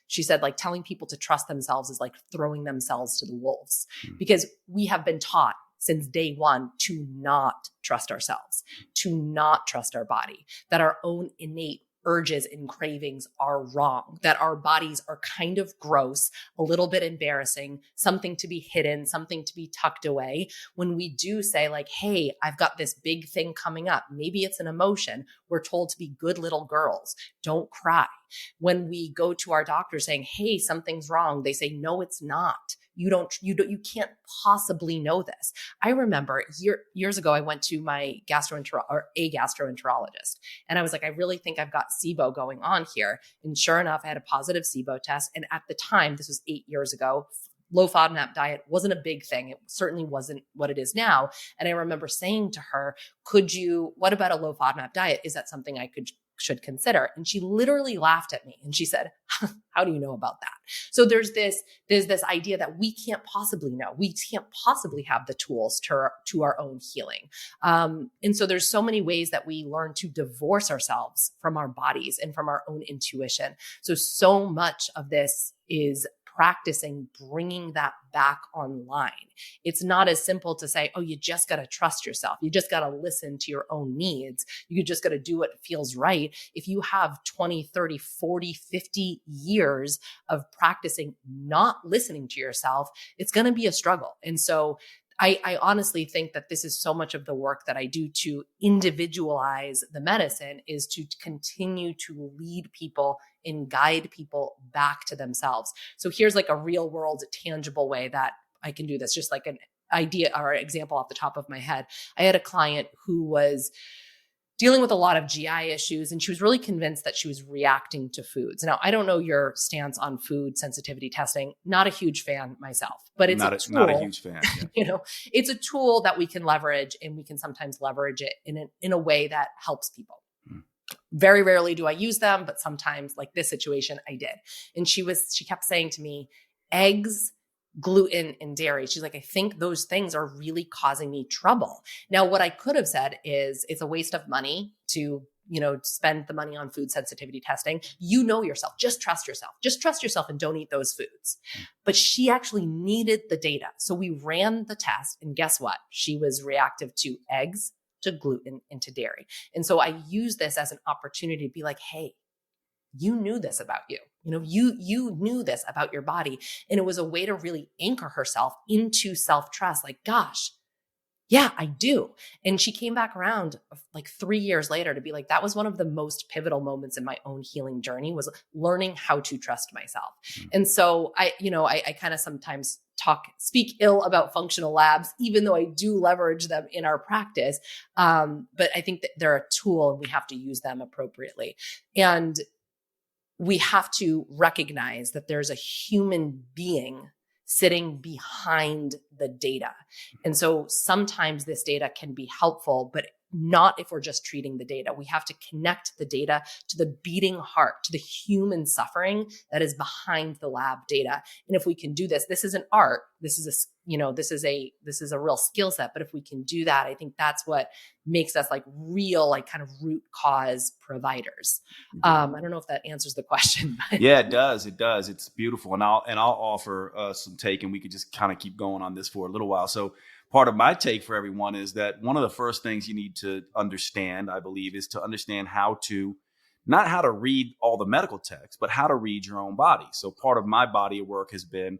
She said, telling people to trust themselves is like throwing themselves to the wolves, because we have been taught since day one to not trust ourselves, to not trust our body, that our own innate urges and cravings are wrong, that our bodies are kind of gross, a little bit embarrassing, something to be hidden, something to be tucked away. When we do say hey, I've got this big thing coming up, maybe it's an emotion, we're told to be good little girls, don't cry. When we go to our doctor saying, hey, something's wrong, they say, no, it's not. You can't possibly know this. I remember years ago, I went to a gastroenterologist, and I was like, I really think I've got SIBO going on here. And sure enough, I had a positive SIBO test. And at the time, this was 8 years ago, low FODMAP diet wasn't a big thing. It certainly wasn't what it is now. And I remember saying to her, what about a low FODMAP diet? Is that something I should consider? And she literally laughed at me and she said, how do you know about that? So there's this idea that we can't possibly know. We can't possibly have the tools to our own healing. And so there's so many ways that we learn to divorce ourselves from our bodies and from our own intuition. So much of this is practicing bringing that back online. It's not as simple to say, oh, you just got to trust yourself. You just got to listen to your own needs. You just got to do what feels right. If you have 20, 30, 40, 50 years of practicing not listening to yourself, it's going to be a struggle. And so I honestly think that this is so much of the work that I do to individualize the medicine, is to continue to lead people and guide people back to themselves. So here's a real world, tangible way that I can do this, just like an idea or example off the top of my head. I had a client who was dealing with a lot of GI issues, and she was really convinced that she was reacting to foods. Now, I don't know your stance on food sensitivity testing. Not a huge fan myself, but it's a tool. Not a huge fan. Yeah. It's a tool that we can leverage, and we can sometimes leverage it in a way that helps people. Very rarely do I use them, but sometimes, like this situation, I did. And she kept saying to me, eggs, gluten, and dairy. She's like, I think those things are really causing me trouble. Now, what I could have said is it's a waste of money to, spend the money on food sensitivity testing. You know yourself, just trust yourself. Just trust yourself and don't eat those foods. But she actually needed the data. So we ran the test, and guess what? She was reactive to eggs, to gluten, and to dairy. And so I use this as an opportunity to be like, hey, you knew this about you. you knew this about your body. And it was a way to really anchor herself into self-trust. Like, gosh, yeah, I do. And she came back around like 3 years later to be like, that was one of the most pivotal moments in my own healing journey, was learning how to trust myself. And so I kind of sometimes speak ill about functional labs, even though I do leverage them in our practice. But I think that they're a tool and we have to use them appropriately. And we have to recognize that there's a human being sitting behind the data. And so sometimes this data can be helpful, but not if we're just treating the data. We have to connect the data to the beating heart, to the human suffering that is behind the lab data. And if we can do this, this is an art. This is this is a real skill set. But if we can do that, I think that's what makes us like real, like kind of root cause providers. I don't know if that answers the question. But. Yeah, it does. It does. It's beautiful. And I'll offer some take, and we could just kind of keep going on this for a little while. So part of my take for everyone is that one of the first things you need to understand, I believe, is to understand not how to read all the medical text, but how to read your own body. So part of my body of work has been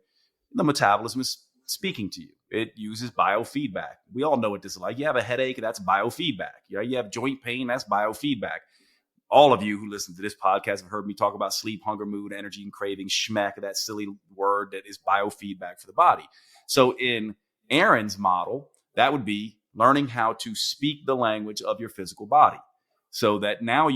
the metabolism is speaking to you. It uses biofeedback. We all know what this is like. You have a headache, that's biofeedback. You have joint pain, that's biofeedback. All of you who listen to this podcast have heard me talk about sleep, hunger, mood, energy, and craving, schmeck, that silly word that is biofeedback for the body. So in Erin's model, that would be learning how to speak the language of your physical body. So that now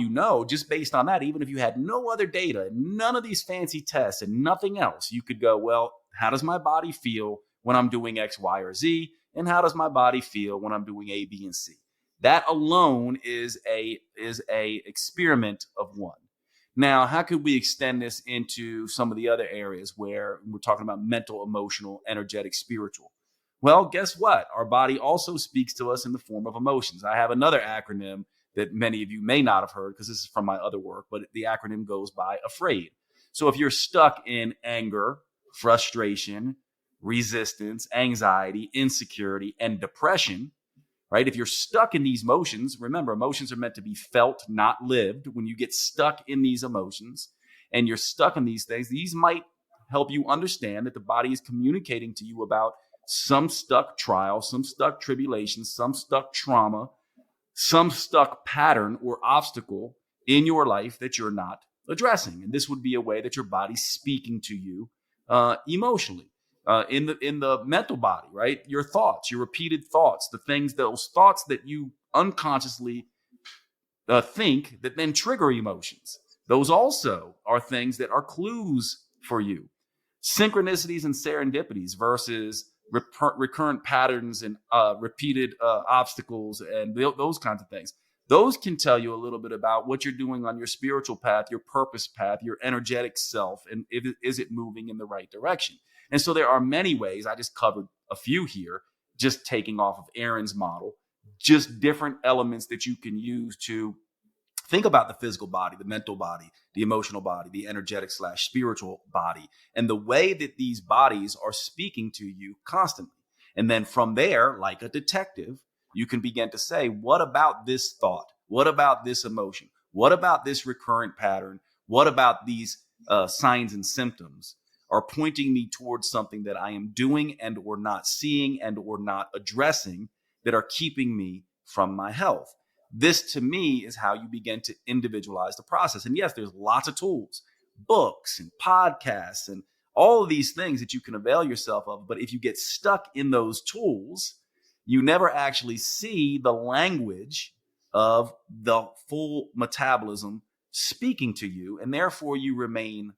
just based on that, even if you had no other data, none of these fancy tests and nothing else, you could go, well, how does my body feel when I'm doing X, Y, or Z? And how does my body feel when I'm doing A, B, and C? That alone is a experiment of one. Now, how could we extend this into some of the other areas where we're talking about mental, emotional, energetic, spiritual? Well, guess what? Our body also speaks to us in the form of emotions. I have another acronym that many of you may not have heard because this is from my other work, but the acronym goes by AFRAID. So if you're stuck in anger, frustration, resistance, anxiety, insecurity, and depression, right? If you're stuck in these emotions, remember, emotions are meant to be felt, not lived. When you get stuck in these emotions and you're stuck in these things, these might help you understand that the body is communicating to you about some stuck trial, some stuck tribulation, some stuck trauma, some stuck pattern or obstacle in your life that you're not addressing. And this would be a way that your body's speaking to you emotionally. In the mental body, right? Your thoughts, your repeated thoughts, those thoughts that you unconsciously think that then trigger emotions. Those also are things that are clues for you. Synchronicities and serendipities versus recurrent patterns and repeated obstacles and those kinds of things. Those can tell you a little bit about what you're doing on your spiritual path, your purpose path, your energetic self, and is it moving in the right direction? And so there are many ways. I just covered a few here, just taking off of Erin's model, just different elements that you can use to think about the physical body, the mental body, the emotional body, the energetic / spiritual body, and the way that these bodies are speaking to you constantly. And then from there, like a detective, you can begin to say, what about this thought? What about this emotion? What about this recurrent pattern? What about these signs and symptoms are pointing me towards something that I am doing and or not seeing and or not addressing that are keeping me from my health? This, to me, is how you begin to individualize the process. And yes, there's lots of tools, books and podcasts and all of these things that you can avail yourself of. But if you get stuck in those tools, you never actually see the language of the full metabolism speaking to you, and therefore you remain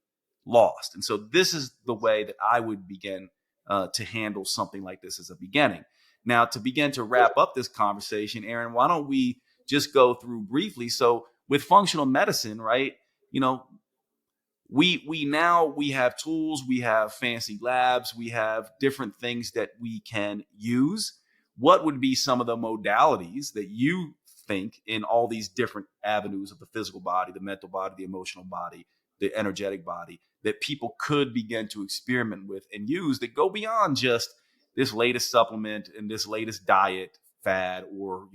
lost. And so this is the way that I would begin to handle something like this as a beginning. Now, to begin to wrap up this conversation, Erin, why don't we just go through briefly? So with functional medicine, right, we have tools, we have fancy labs, we have different things that we can use. What would be some of the modalities that you think in all these different avenues of the physical body, the mental body, the emotional body, the energetic body, that people could begin to experiment with and use that go beyond just this latest supplement and this latest diet fad or,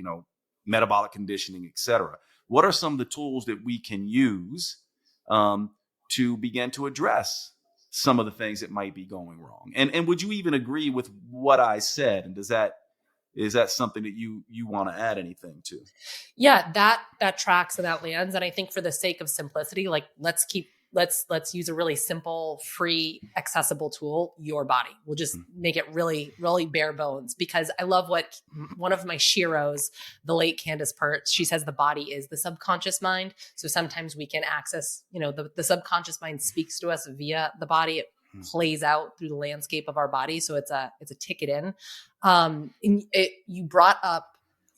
metabolic conditioning, et cetera? What are some of the tools that we can use to begin to address some of the things that might be going wrong. And would you even agree with what I said? And is that something that you want to add anything to? Yeah, that tracks and that lands. And I think for the sake of simplicity, like let's use a really simple, free, accessible tool, your body. We'll just make it really, really bare bones, because I love what one of my sheroes, the late Candace Pert, she says the body is the subconscious mind. So sometimes we can access, the subconscious mind speaks to us via the body. It plays out through the landscape of our body. So it's a ticket in. You brought up,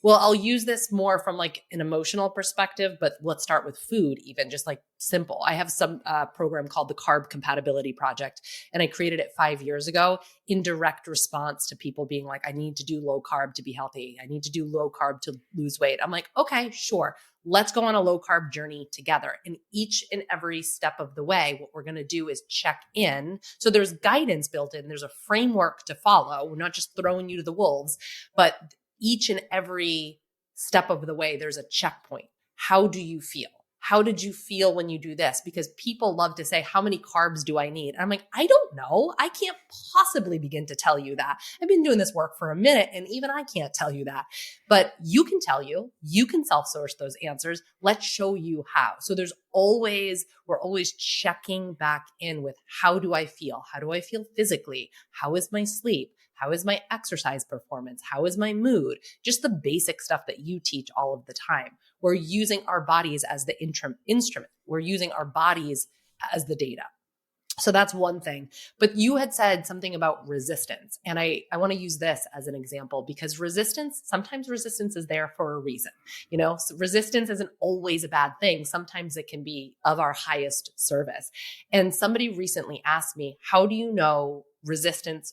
well, I'll use this more from like an emotional perspective, but let's start with food, even just like simple. I have some program called the Carb Compatibility Project, and I created it 5 years ago in direct response to people being like, I need to do low carb to be healthy. I need to do low carb to lose weight. I'm like, okay, sure. Let's go on a low carb journey together. And each and every step of the way, what we're going to do is check in. So there's guidance built in. There's a framework to follow. We're not just throwing you to the wolves, but each and every step of the way, there's a checkpoint. How do you feel? How did you feel when you do this? Because people love to say, how many carbs do I need? And I'm like, I don't know. I can't possibly begin to tell you that. I've been doing this work for a minute, and even I can't tell you that. But you can tell you can self-source those answers. Let's show you how. So we're always checking back in with, how do I feel? How do I feel physically? How is my sleep? How is my exercise performance? How is my mood? Just the basic stuff that you teach all of the time. We're using our bodies as the instrument. We're using our bodies as the data. So that's one thing. But you had said something about resistance. And I want to use this as an example, because sometimes resistance is there for a reason. So resistance isn't always a bad thing. Sometimes it can be of our highest service. And somebody recently asked me, how do you know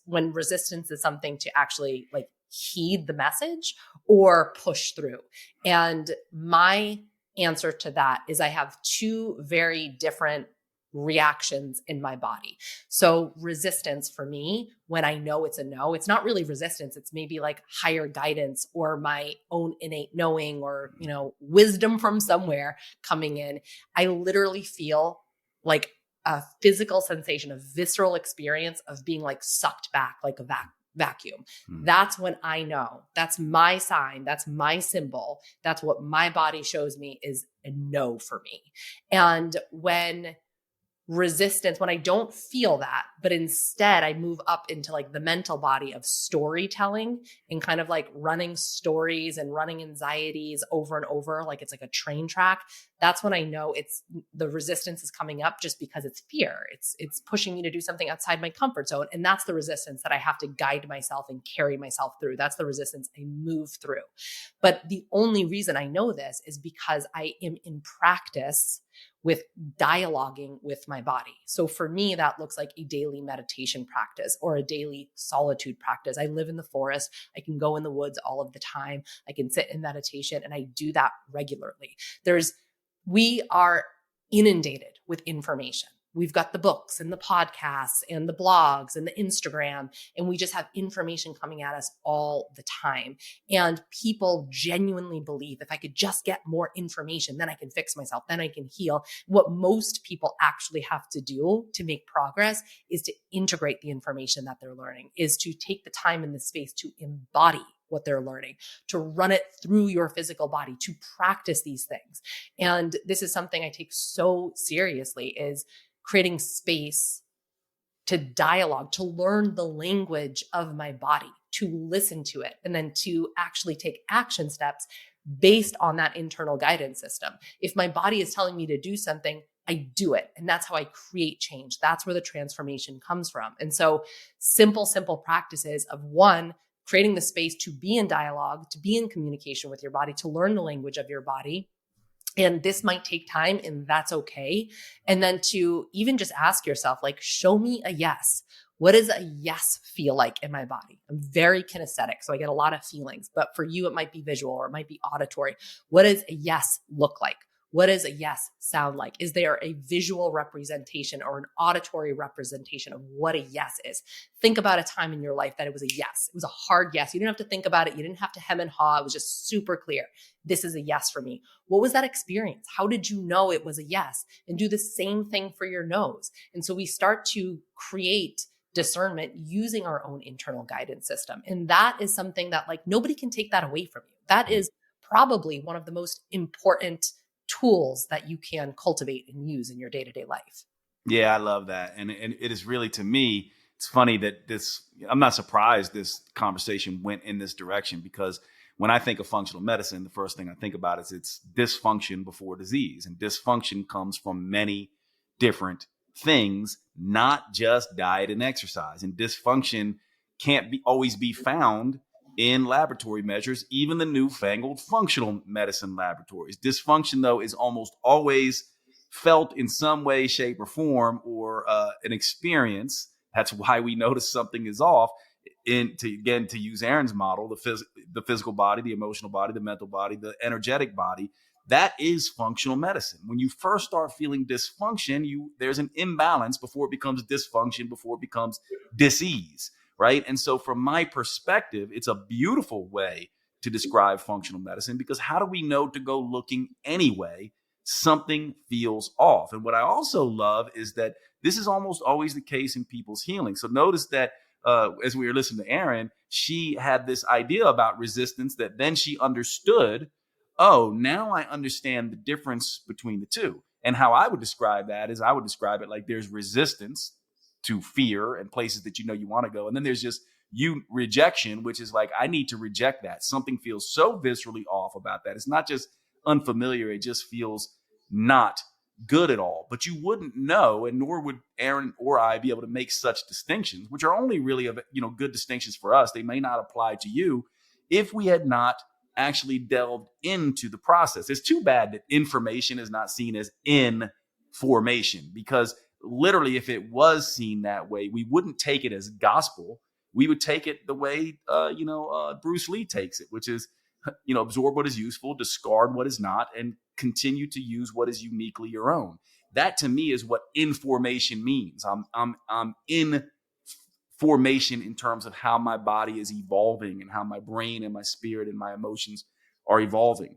when resistance is something to actually like heed the message or push through? And my answer to that is, I have two very different reactions in my body. So resistance for me, when I know it's a no, it's not really resistance. It's maybe like higher guidance or my own innate knowing, or, wisdom from somewhere coming in. I literally feel like a physical sensation, a visceral experience of being like sucked back like a vacuum. That's when I know. That's my sign. That's my symbol. That's what my body shows me is a no for me. And when I don't feel that, but instead I move up into like the mental body of storytelling and kind of like running stories and running anxieties over and over, like it's like a train track. That's when I know the resistance is coming up, just because it's fear. It's pushing me to do something outside my comfort zone. And that's the resistance that I have to guide myself and carry myself through. That's the resistance I move through. But the only reason I know this is because I am in practice with dialoguing with my body. So for me, that looks like a daily meditation practice or a daily solitude practice. I live in the forest. I can go in the woods all of the time. I can sit in meditation, and I do that regularly. We are inundated with information. We've got the books and the podcasts and the blogs and the Instagram, and we just have information coming at us all the time. And people genuinely believe, if I could just get more information, then I can fix myself, then I can heal. What most people actually have to do to make progress is to integrate the information that they're learning, is to take the time and the space to embody what they're learning, to run it through your physical body, to practice these things. And this is something I take so seriously, is creating space to dialogue, to learn the language of my body, to listen to it, and then to actually take action steps based on that internal guidance system. If my body is telling me to do something, I do it. And that's how I create change. That's where the transformation comes from. And so simple practices of, one, creating the space to be in dialogue, to be in communication with your body, to learn the language of your body. And this might take time, and that's okay. And then to even just ask yourself, like, show me a yes. What does a yes feel like in my body? I'm very kinesthetic, so I get a lot of feelings. But for you, it might be visual or it might be auditory. What does a yes look like? What does a yes sound like? Is there a visual representation or an auditory representation of what a yes is? Think about a time in your life that it was a yes. It was a hard yes. You didn't have to think about it. You didn't have to hem and haw. It was just super clear. This is a yes for me. What was that experience? How did you know it was a yes? And do the same thing for your no's. And so we start to create discernment using our own internal guidance system. And that is something that like nobody can take that away from you. That is probably one of the most important tools that you can cultivate and use in your day-to-day life. Yeah, I love that. And it is really, to me, it's funny that I'm not surprised this conversation went in this direction, because when I think of functional medicine, the first thing I think about is it's dysfunction before disease. And dysfunction comes from many different things, not just diet and exercise. And dysfunction can't always be found in laboratory measures, even the newfangled functional medicine laboratories. Dysfunction, though, is almost always felt in some way, shape, or form, or an experience. That's why we notice something is off. To use Erin's model, the physical body, the emotional body, the mental body, the energetic body, that is functional medicine. When you first start feeling dysfunction, there's an imbalance before it becomes dysfunction, before it becomes dis-ease. Right. And so from my perspective, it's a beautiful way to describe functional medicine, because how do we know to go looking anyway? Something feels off. And what I also love is that this is almost always the case in people's healing. So notice that as we were listening to Erin, she had this idea about resistance that then she understood. Oh, now I understand the difference between the two. And how I would describe that is I would describe it like there's resistance to fear and places that you want to go. And then there's just rejection, which is like, I need to reject that. Something feels so viscerally off about that. It's not just unfamiliar. It just feels not good at all. But you wouldn't know, and nor would Erin or I be able to make such distinctions, which are only really good distinctions for us. They may not apply to you if we had not actually delved into the process. It's too bad that information is not seen as information, because literally, if it was seen that way, we wouldn't take it as gospel. We would take it the way, Bruce Lee takes it, which is, absorb what is useful, discard what is not, and continue to use what is uniquely your own. That to me is what information means. I'm in formation in terms of how my body is evolving and how my brain and my spirit and my emotions are evolving.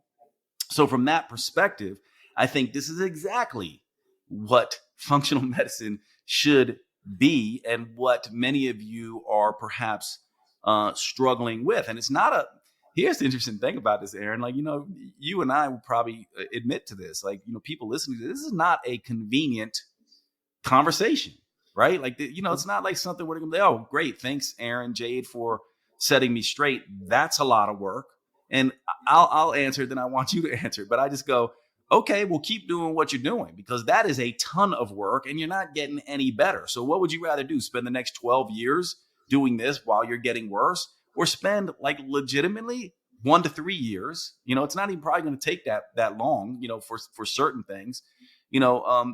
So from that perspective, I think this is exactly what functional medicine should be, and what many of you are perhaps struggling with. And here's the interesting thing about this, Erin, like, you and I will probably admit to this, like, people listening to this is not a convenient conversation, right? Like, it's not like something where they're going to be, oh, great. Thanks, Erin, Jade, for setting me straight. That's a lot of work. And I'll answer, then I want you to answer. But I just go, okay, well, keep doing what you're doing, because that is a ton of work and you're not getting any better. So what would you rather do? Spend the next 12 years doing this while you're getting worse, or spend like legitimately 1 to 3 years? It's not even probably going to take that long, for certain things,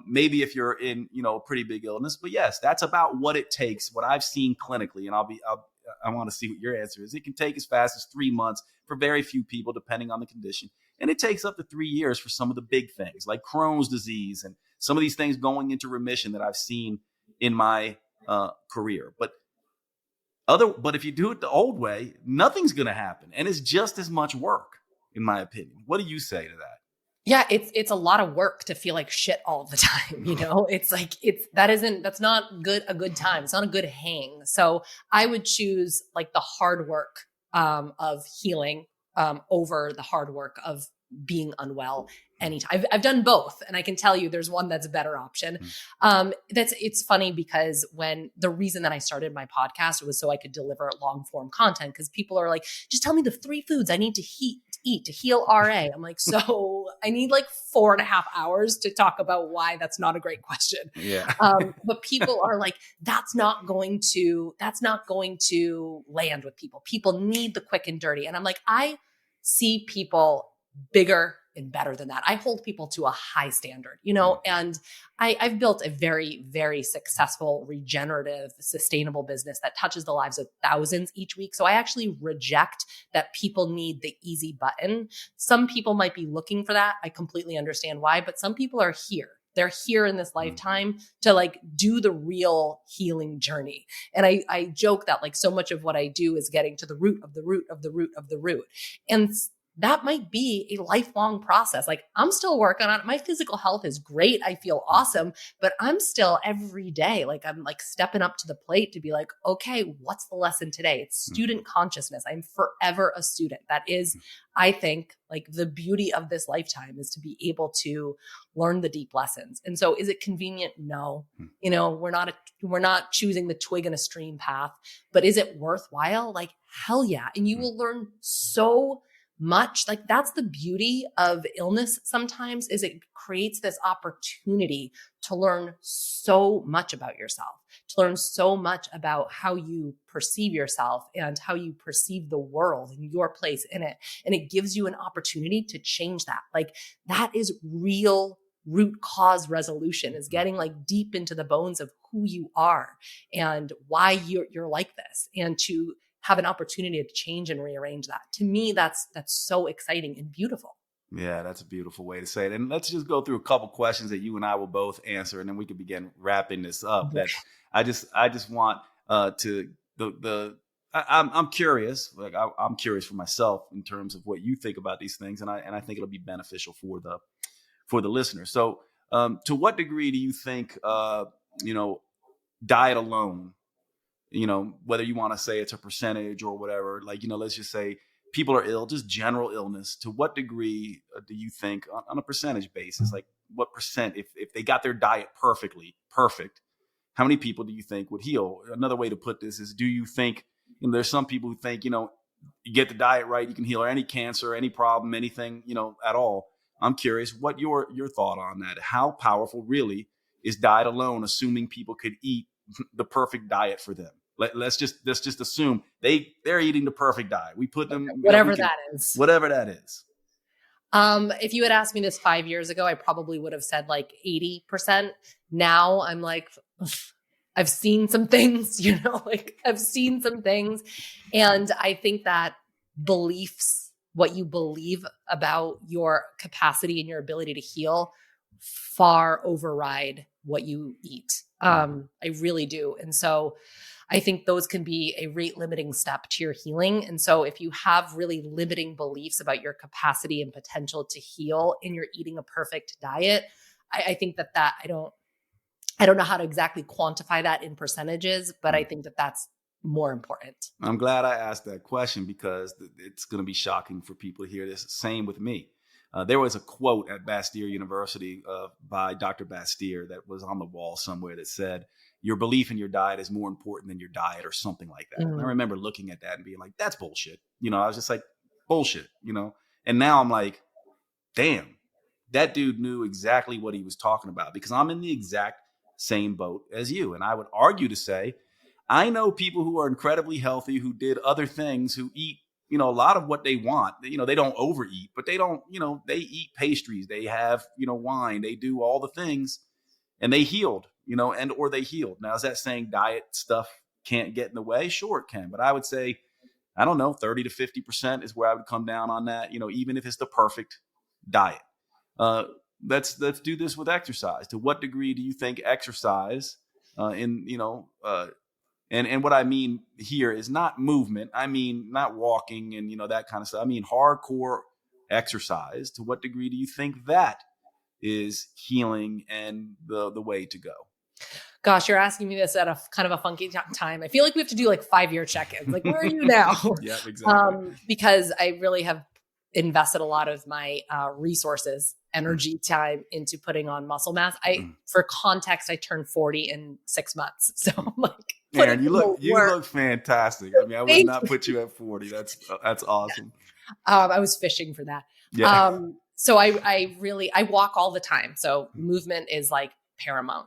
maybe if you're in, a pretty big illness. But yes, that's about what it takes, what I've seen clinically. And I want to see what your answer is. It can take as fast as 3 months for very few people, depending on the condition. And it takes up to 3 years for some of the big things like Crohn's disease and some of these things going into remission that I've seen in my career. But if you do it the old way, nothing's going to happen. And it's just as much work, in my opinion. What do you say to that? Yeah, it's a lot of work to feel like shit all the time. It's like, that's not a good time. It's not a good hang. So I would choose like the hard work of healing over the hard work of being unwell anytime. I've done both, and I can tell you there's one that's a better option. It's funny because when the reason that I started my podcast was so I could deliver long form content, because people are like, just tell me the 3 foods I need to eat to heal RA. I'm like, so I need like 4.5 hours to talk about why that's not a great question. Yeah. But people are like, that's not going to land with people. People need the quick and dirty. And I'm like, I see people bigger and better than that. I hold people to a high standard, and I've built a very, very successful, regenerative, sustainable business that touches the lives of thousands each week. So I actually reject that people need the easy button. Some people might be looking for that. I completely understand why, but some people are here. They're here in this lifetime to like do the real healing journey. And I joke that like so much of what I do is getting to the root of the root of the root of the root. And that might be a lifelong process. Like I'm still working on it. My physical health is great. I feel awesome, but I'm still every day, like I'm like stepping up to the plate to be like, okay, what's the lesson today? It's student consciousness. I'm forever a student. That is, I think, like the beauty of this lifetime is to be able to learn the deep lessons. And so is it convenient? No, we're not choosing the twig in a stream path, but is it worthwhile? Like, hell yeah. And you will learn so much. Like that's the beauty of illness sometimes, is it creates this opportunity to learn so much about yourself, to learn so much about how you perceive yourself and how you perceive the world and your place in it. And it gives you an opportunity to change that. Like that is real root cause resolution, is getting like deep into the bones of who you are and why you're like this, and to have an opportunity to change and rearrange that. To me, that's so exciting and beautiful. Yeah, that's a beautiful way to say it. And let's just go through a couple questions that you and I will both answer, and then we can begin wrapping this up. That I just want to I'm curious. Like I'm curious for myself in terms of what you think about these things, and I think it'll be beneficial for the listener. So, to what degree do you think diet alone, whether you want to say it's a percentage or whatever, like, let's just say people are ill, just general illness. To what degree do you think on a percentage basis, like what percent, if they got their diet perfect, how many people do you think would heal? Another way to put this is, do you think, there's some people who think, you get the diet right, you can heal any cancer, any problem, anything, at all. I'm curious what your thought on that. How powerful really is diet alone, assuming people could eat the perfect diet for them? Let's just assume they're eating the perfect diet. We put them whatever that is. Whatever that is. If you had asked me this 5 years ago, I probably would have said like 80%. Now I'm like, I've seen some things, I've seen some things. And I think that beliefs, what you believe about your capacity and your ability to heal, far override what you eat. I really do. And so I think those can be a rate limiting step to your healing. And so if you have really limiting beliefs about your capacity and potential to heal and you're eating a perfect diet, I think that I don't know how to exactly quantify that in percentages, but I think that that's more important. I'm glad I asked that question, because it's going to be shocking for people to hear this. Same with me. There was a quote at Bastyr University by Dr. Bastyr that was on the wall somewhere that said, your belief in your diet is more important than your diet, or something like that. And I remember looking at that and being like, that's bullshit. I was just like, bullshit, And now I'm like, damn, that dude knew exactly what he was talking about, because I'm in the exact same boat as you. And I would argue to say, I know people who are incredibly healthy, who did other things, who eat, a lot of what they want. They don't overeat, but they don't, they eat pastries, they have, wine, they do all the things, and they healed, or they healed. Now, is that saying diet stuff can't get in the way? Sure, it can. But I would say, I don't know, 30 to 50% is where I would come down on that, even if it's the perfect diet. Let's do this with exercise. To what degree do you think exercise and what I mean here is not movement. I mean, not walking and, that kind of stuff. I mean, hardcore exercise. To what degree do you think that is healing and the way to go? Gosh, you're asking me this at a kind of a funky time. I feel like we have to do like 5-year check-ins. Like, where are you now? Yeah, exactly. Because I really have invested a lot of my resources, energy, time into putting on muscle mass. For context, I turned 40 in 6 months. So I'm like, Erin, you look fantastic. I mean, I would not put you at 40. That's awesome. I was fishing for that. Yeah. So I walk all the time. So movement is like paramount,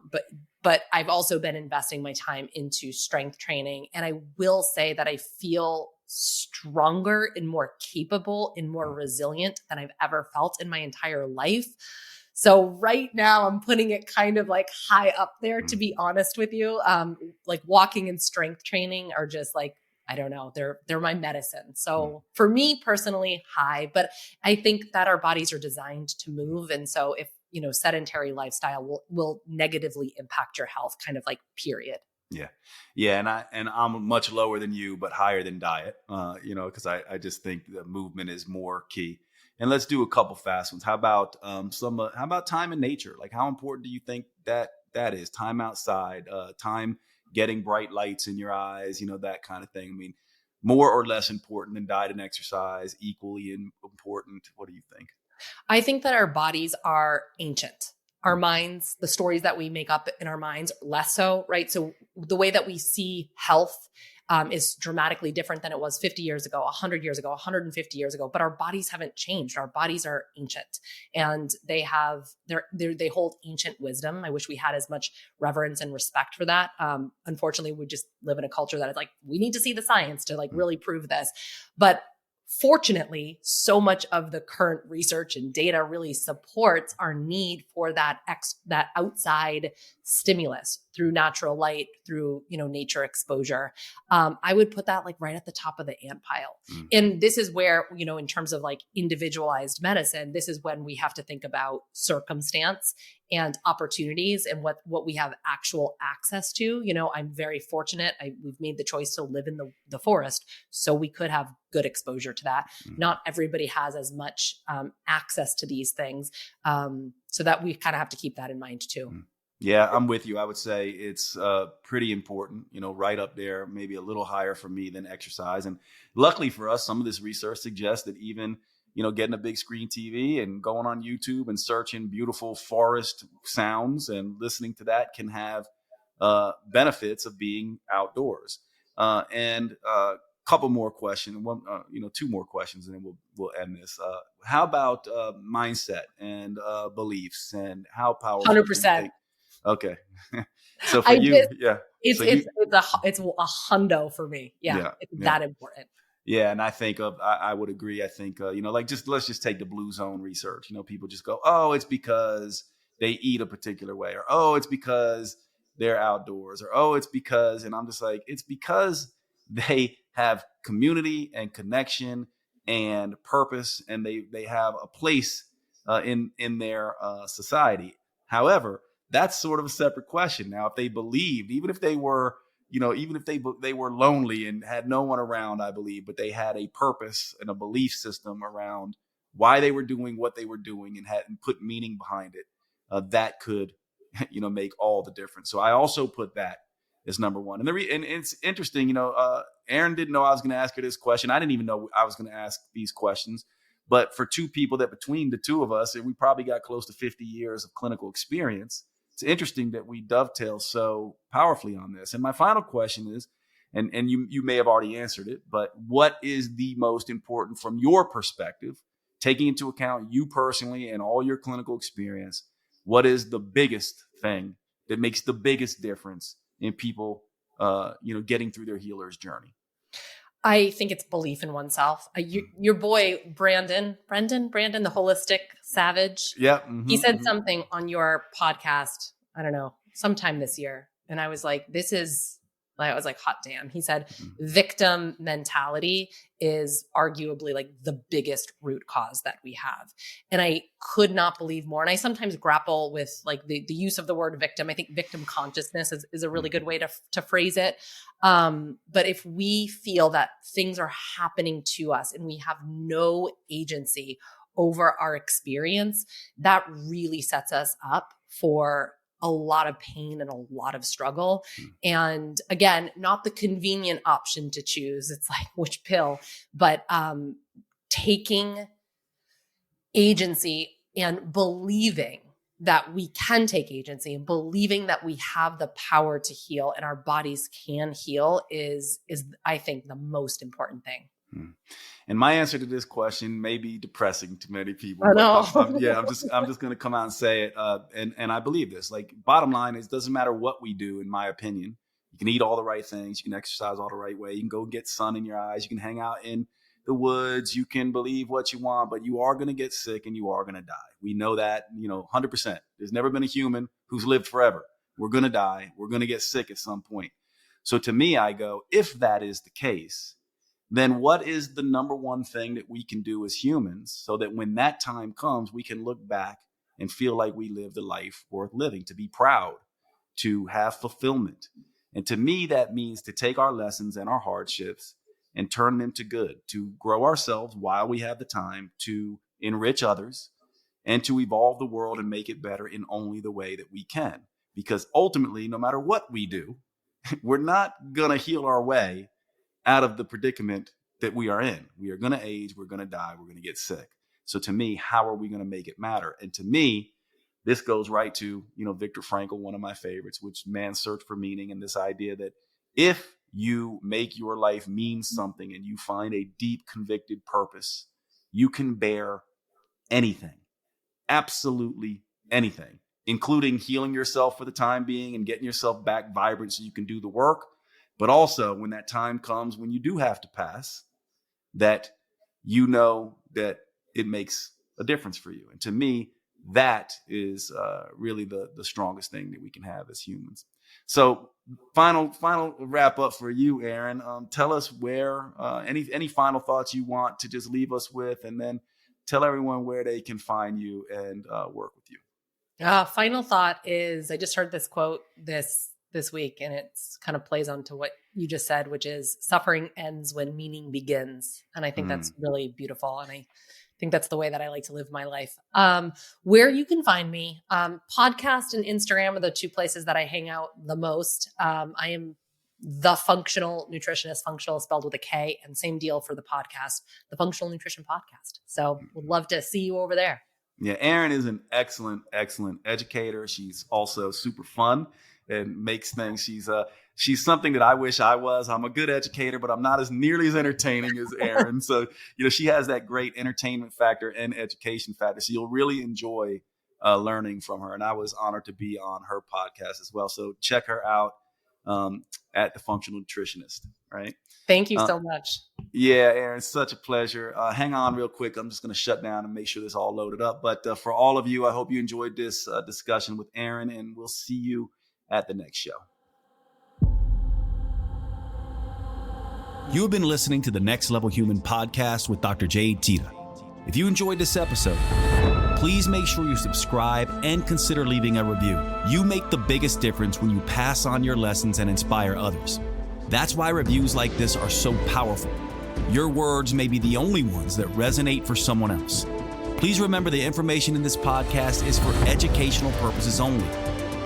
but I've also been investing my time into strength training. And I will say that I feel stronger and more capable and more resilient than I've ever felt in my entire life. So right now I'm putting it kind of like high up there, to be honest with you. Like walking and strength training are just like, I don't know, they're my medicine. So for me personally, high, but I think that our bodies are designed to move. And so if, sedentary lifestyle will negatively impact your health, kind of like period. Yeah. Yeah. And I'm much lower than you, but higher than diet, because I just think the movement is more key. And let's do a couple fast ones. How about how about time in nature? Like, how important do you think that is? Time outside, time getting bright lights in your eyes, that kind of thing. I mean, more or less important than diet and exercise, equally important. What do you think? I think that our bodies are ancient. Our minds, the stories that we make up in our minds, less so, right? So the way that we see health is dramatically different than it was 50 years ago, 100 years ago, 150 years ago. But our bodies haven't changed. Our bodies are ancient, and they hold ancient wisdom. I wish we had as much reverence and respect for that. Unfortunately, we just live in a culture that is like, we need to see the science to like really prove this. But fortunately, so much of the current research and data really supports our need for that outside stimulus through natural light, through, nature exposure. I would put that like right at the top of the ant pile. And this is where, in terms of like individualized medicine, this is when we have to think about circumstance and opportunities and what we have actual access to. I'm very fortunate. We've made the choice to live in the forest, so we could have good exposure to that. Not everybody has as much access to these things. So that we kind of have to keep that in mind too. Yeah, I'm with you. I would say it's pretty important, right up there, maybe a little higher for me than exercise. And luckily for us, some of this research suggests that even, getting a big screen TV and going on YouTube and searching beautiful forest sounds and listening to that can have benefits of being outdoors. And couple more questions, two more questions, and then we'll end this. How about mindset and beliefs, and how powerful? 100%. Okay. So for you, yeah. It's a hundo for me. Yeah. It's that important. Yeah. And I think I would agree. I think, let's just take the blue zone research. People just go, oh, it's because they eat a particular way, or, oh, it's because they're outdoors, or, oh, it's because, and I'm just like, it's because they have community and connection and purpose, and they have a place in their society. However, that's sort of a separate question. Now, if they believed, even if they were, even if they were lonely and had no one around, I believe, but they had a purpose and a belief system around why they were doing what they were doing and put meaning behind it, that could, make all the difference. So I also put that as number one. And it's interesting, Erin didn't know I was going to ask her this question. I didn't even know I was going to ask these questions. But for two people that between the two of us, we probably got close to 50 years of clinical experience, it's interesting that we dovetail so powerfully on this. And my final question is, and you may have already answered it, but what is the most important from your perspective, taking into account you personally and all your clinical experience? What is the biggest thing that makes the biggest difference in people, getting through their healer's journey? I think it's belief in oneself. Your boy, Brandon, the holistic savage. Yeah. He said something on your podcast, I don't know, sometime this year. And I was like, hot damn. He said, victim mentality is arguably like the biggest root cause that we have. And I could not believe more. And I sometimes grapple with like the use of the word victim. I think victim consciousness is a really good way to phrase it. But if we feel that things are happening to us and we have no agency over our experience, that really sets us up for a lot of pain and a lot of struggle. And again, not the convenient option to choose. It's like, which pill? But taking agency and believing that we can take agency and believing that we have the power to heal and our bodies can heal is I think the most important thing. And my answer to this question may be depressing to many people. I know. I'm just going to come out and say it. And I believe this. Like, bottom line is, doesn't matter what we do, in my opinion, you can eat all the right things. You can exercise all the right way. You can go get sun in your eyes. You can hang out in the woods. You can believe what you want, but you are going to get sick and you are going to die. We know that, 100%. There's never been a human who's lived forever. We're going to die. We're going to get sick at some point. So to me, I go, if that is the case, then what is the number one thing that we can do as humans so that when that time comes, we can look back and feel like we lived a life worth living, to be proud, to have fulfillment. And to me, that means to take our lessons and our hardships and turn them into good, to grow ourselves while we have the time, to enrich others, and to evolve the world and make it better in only the way that we can. Because ultimately, no matter what we do, we're not going to heal our way out of the predicament that we are in. We are going to age, we're going to die, we're going to get sick. So to me, how are we going to make it matter? And to me, this goes right to, Viktor Frankl, one of my favorites, which man's search for meaning, and this idea that if you make your life mean something and you find a deep convicted purpose, you can bear anything, absolutely anything, including healing yourself for the time being and getting yourself back vibrant so you can do the work. But also when that time comes, when you do have to pass, that that it makes a difference for you. And to me, that is really the strongest thing that we can have as humans. So final wrap up for you, Erin. Tell us where, any final thoughts you want to just leave us with, and then tell everyone where they can find you and work with you. Final thought is, I just heard this quote this week, and it's kind of plays on to what you just said, which is suffering ends when meaning begins. And I think that's really beautiful. And I think that's the way that I like to live my life. Where you can find me, podcast and Instagram are the two places that I hang out the most. I am the Functional Nutritionist, functional spelled with a K, and same deal for the podcast, the Functional Nutrition Podcast. So would love to see you over there. Yeah, Erin is an excellent educator. She's also super fun and makes things. She's something that I wish I was. I'm a good educator, but I'm not as nearly as entertaining as Erin. So, she has that great entertainment factor and education factor. So you'll really enjoy learning from her. And I was honored to be on her podcast as well. So check her out at the Functional Nutritionist. Right. Thank you so much. Yeah, Erin, such a pleasure. Hang on real quick. I'm just going to shut down and make sure this all loaded up. But for all of you, I hope you enjoyed this discussion with Erin, and we'll see you at the next show. You have been listening to the Next Level Human podcast with Dr. Jade Teta. If you enjoyed this episode, please make sure you subscribe and consider leaving a review. You make the biggest difference when you pass on your lessons and inspire others. That's why reviews like this are so powerful. Your words may be the only ones that resonate for someone else. Please remember the information in this podcast is for educational purposes only.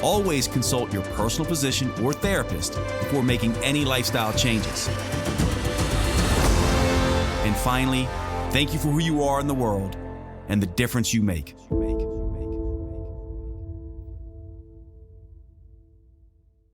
Always consult your personal physician or therapist before making any lifestyle changes. And finally, thank you for who you are in the world and the difference you make.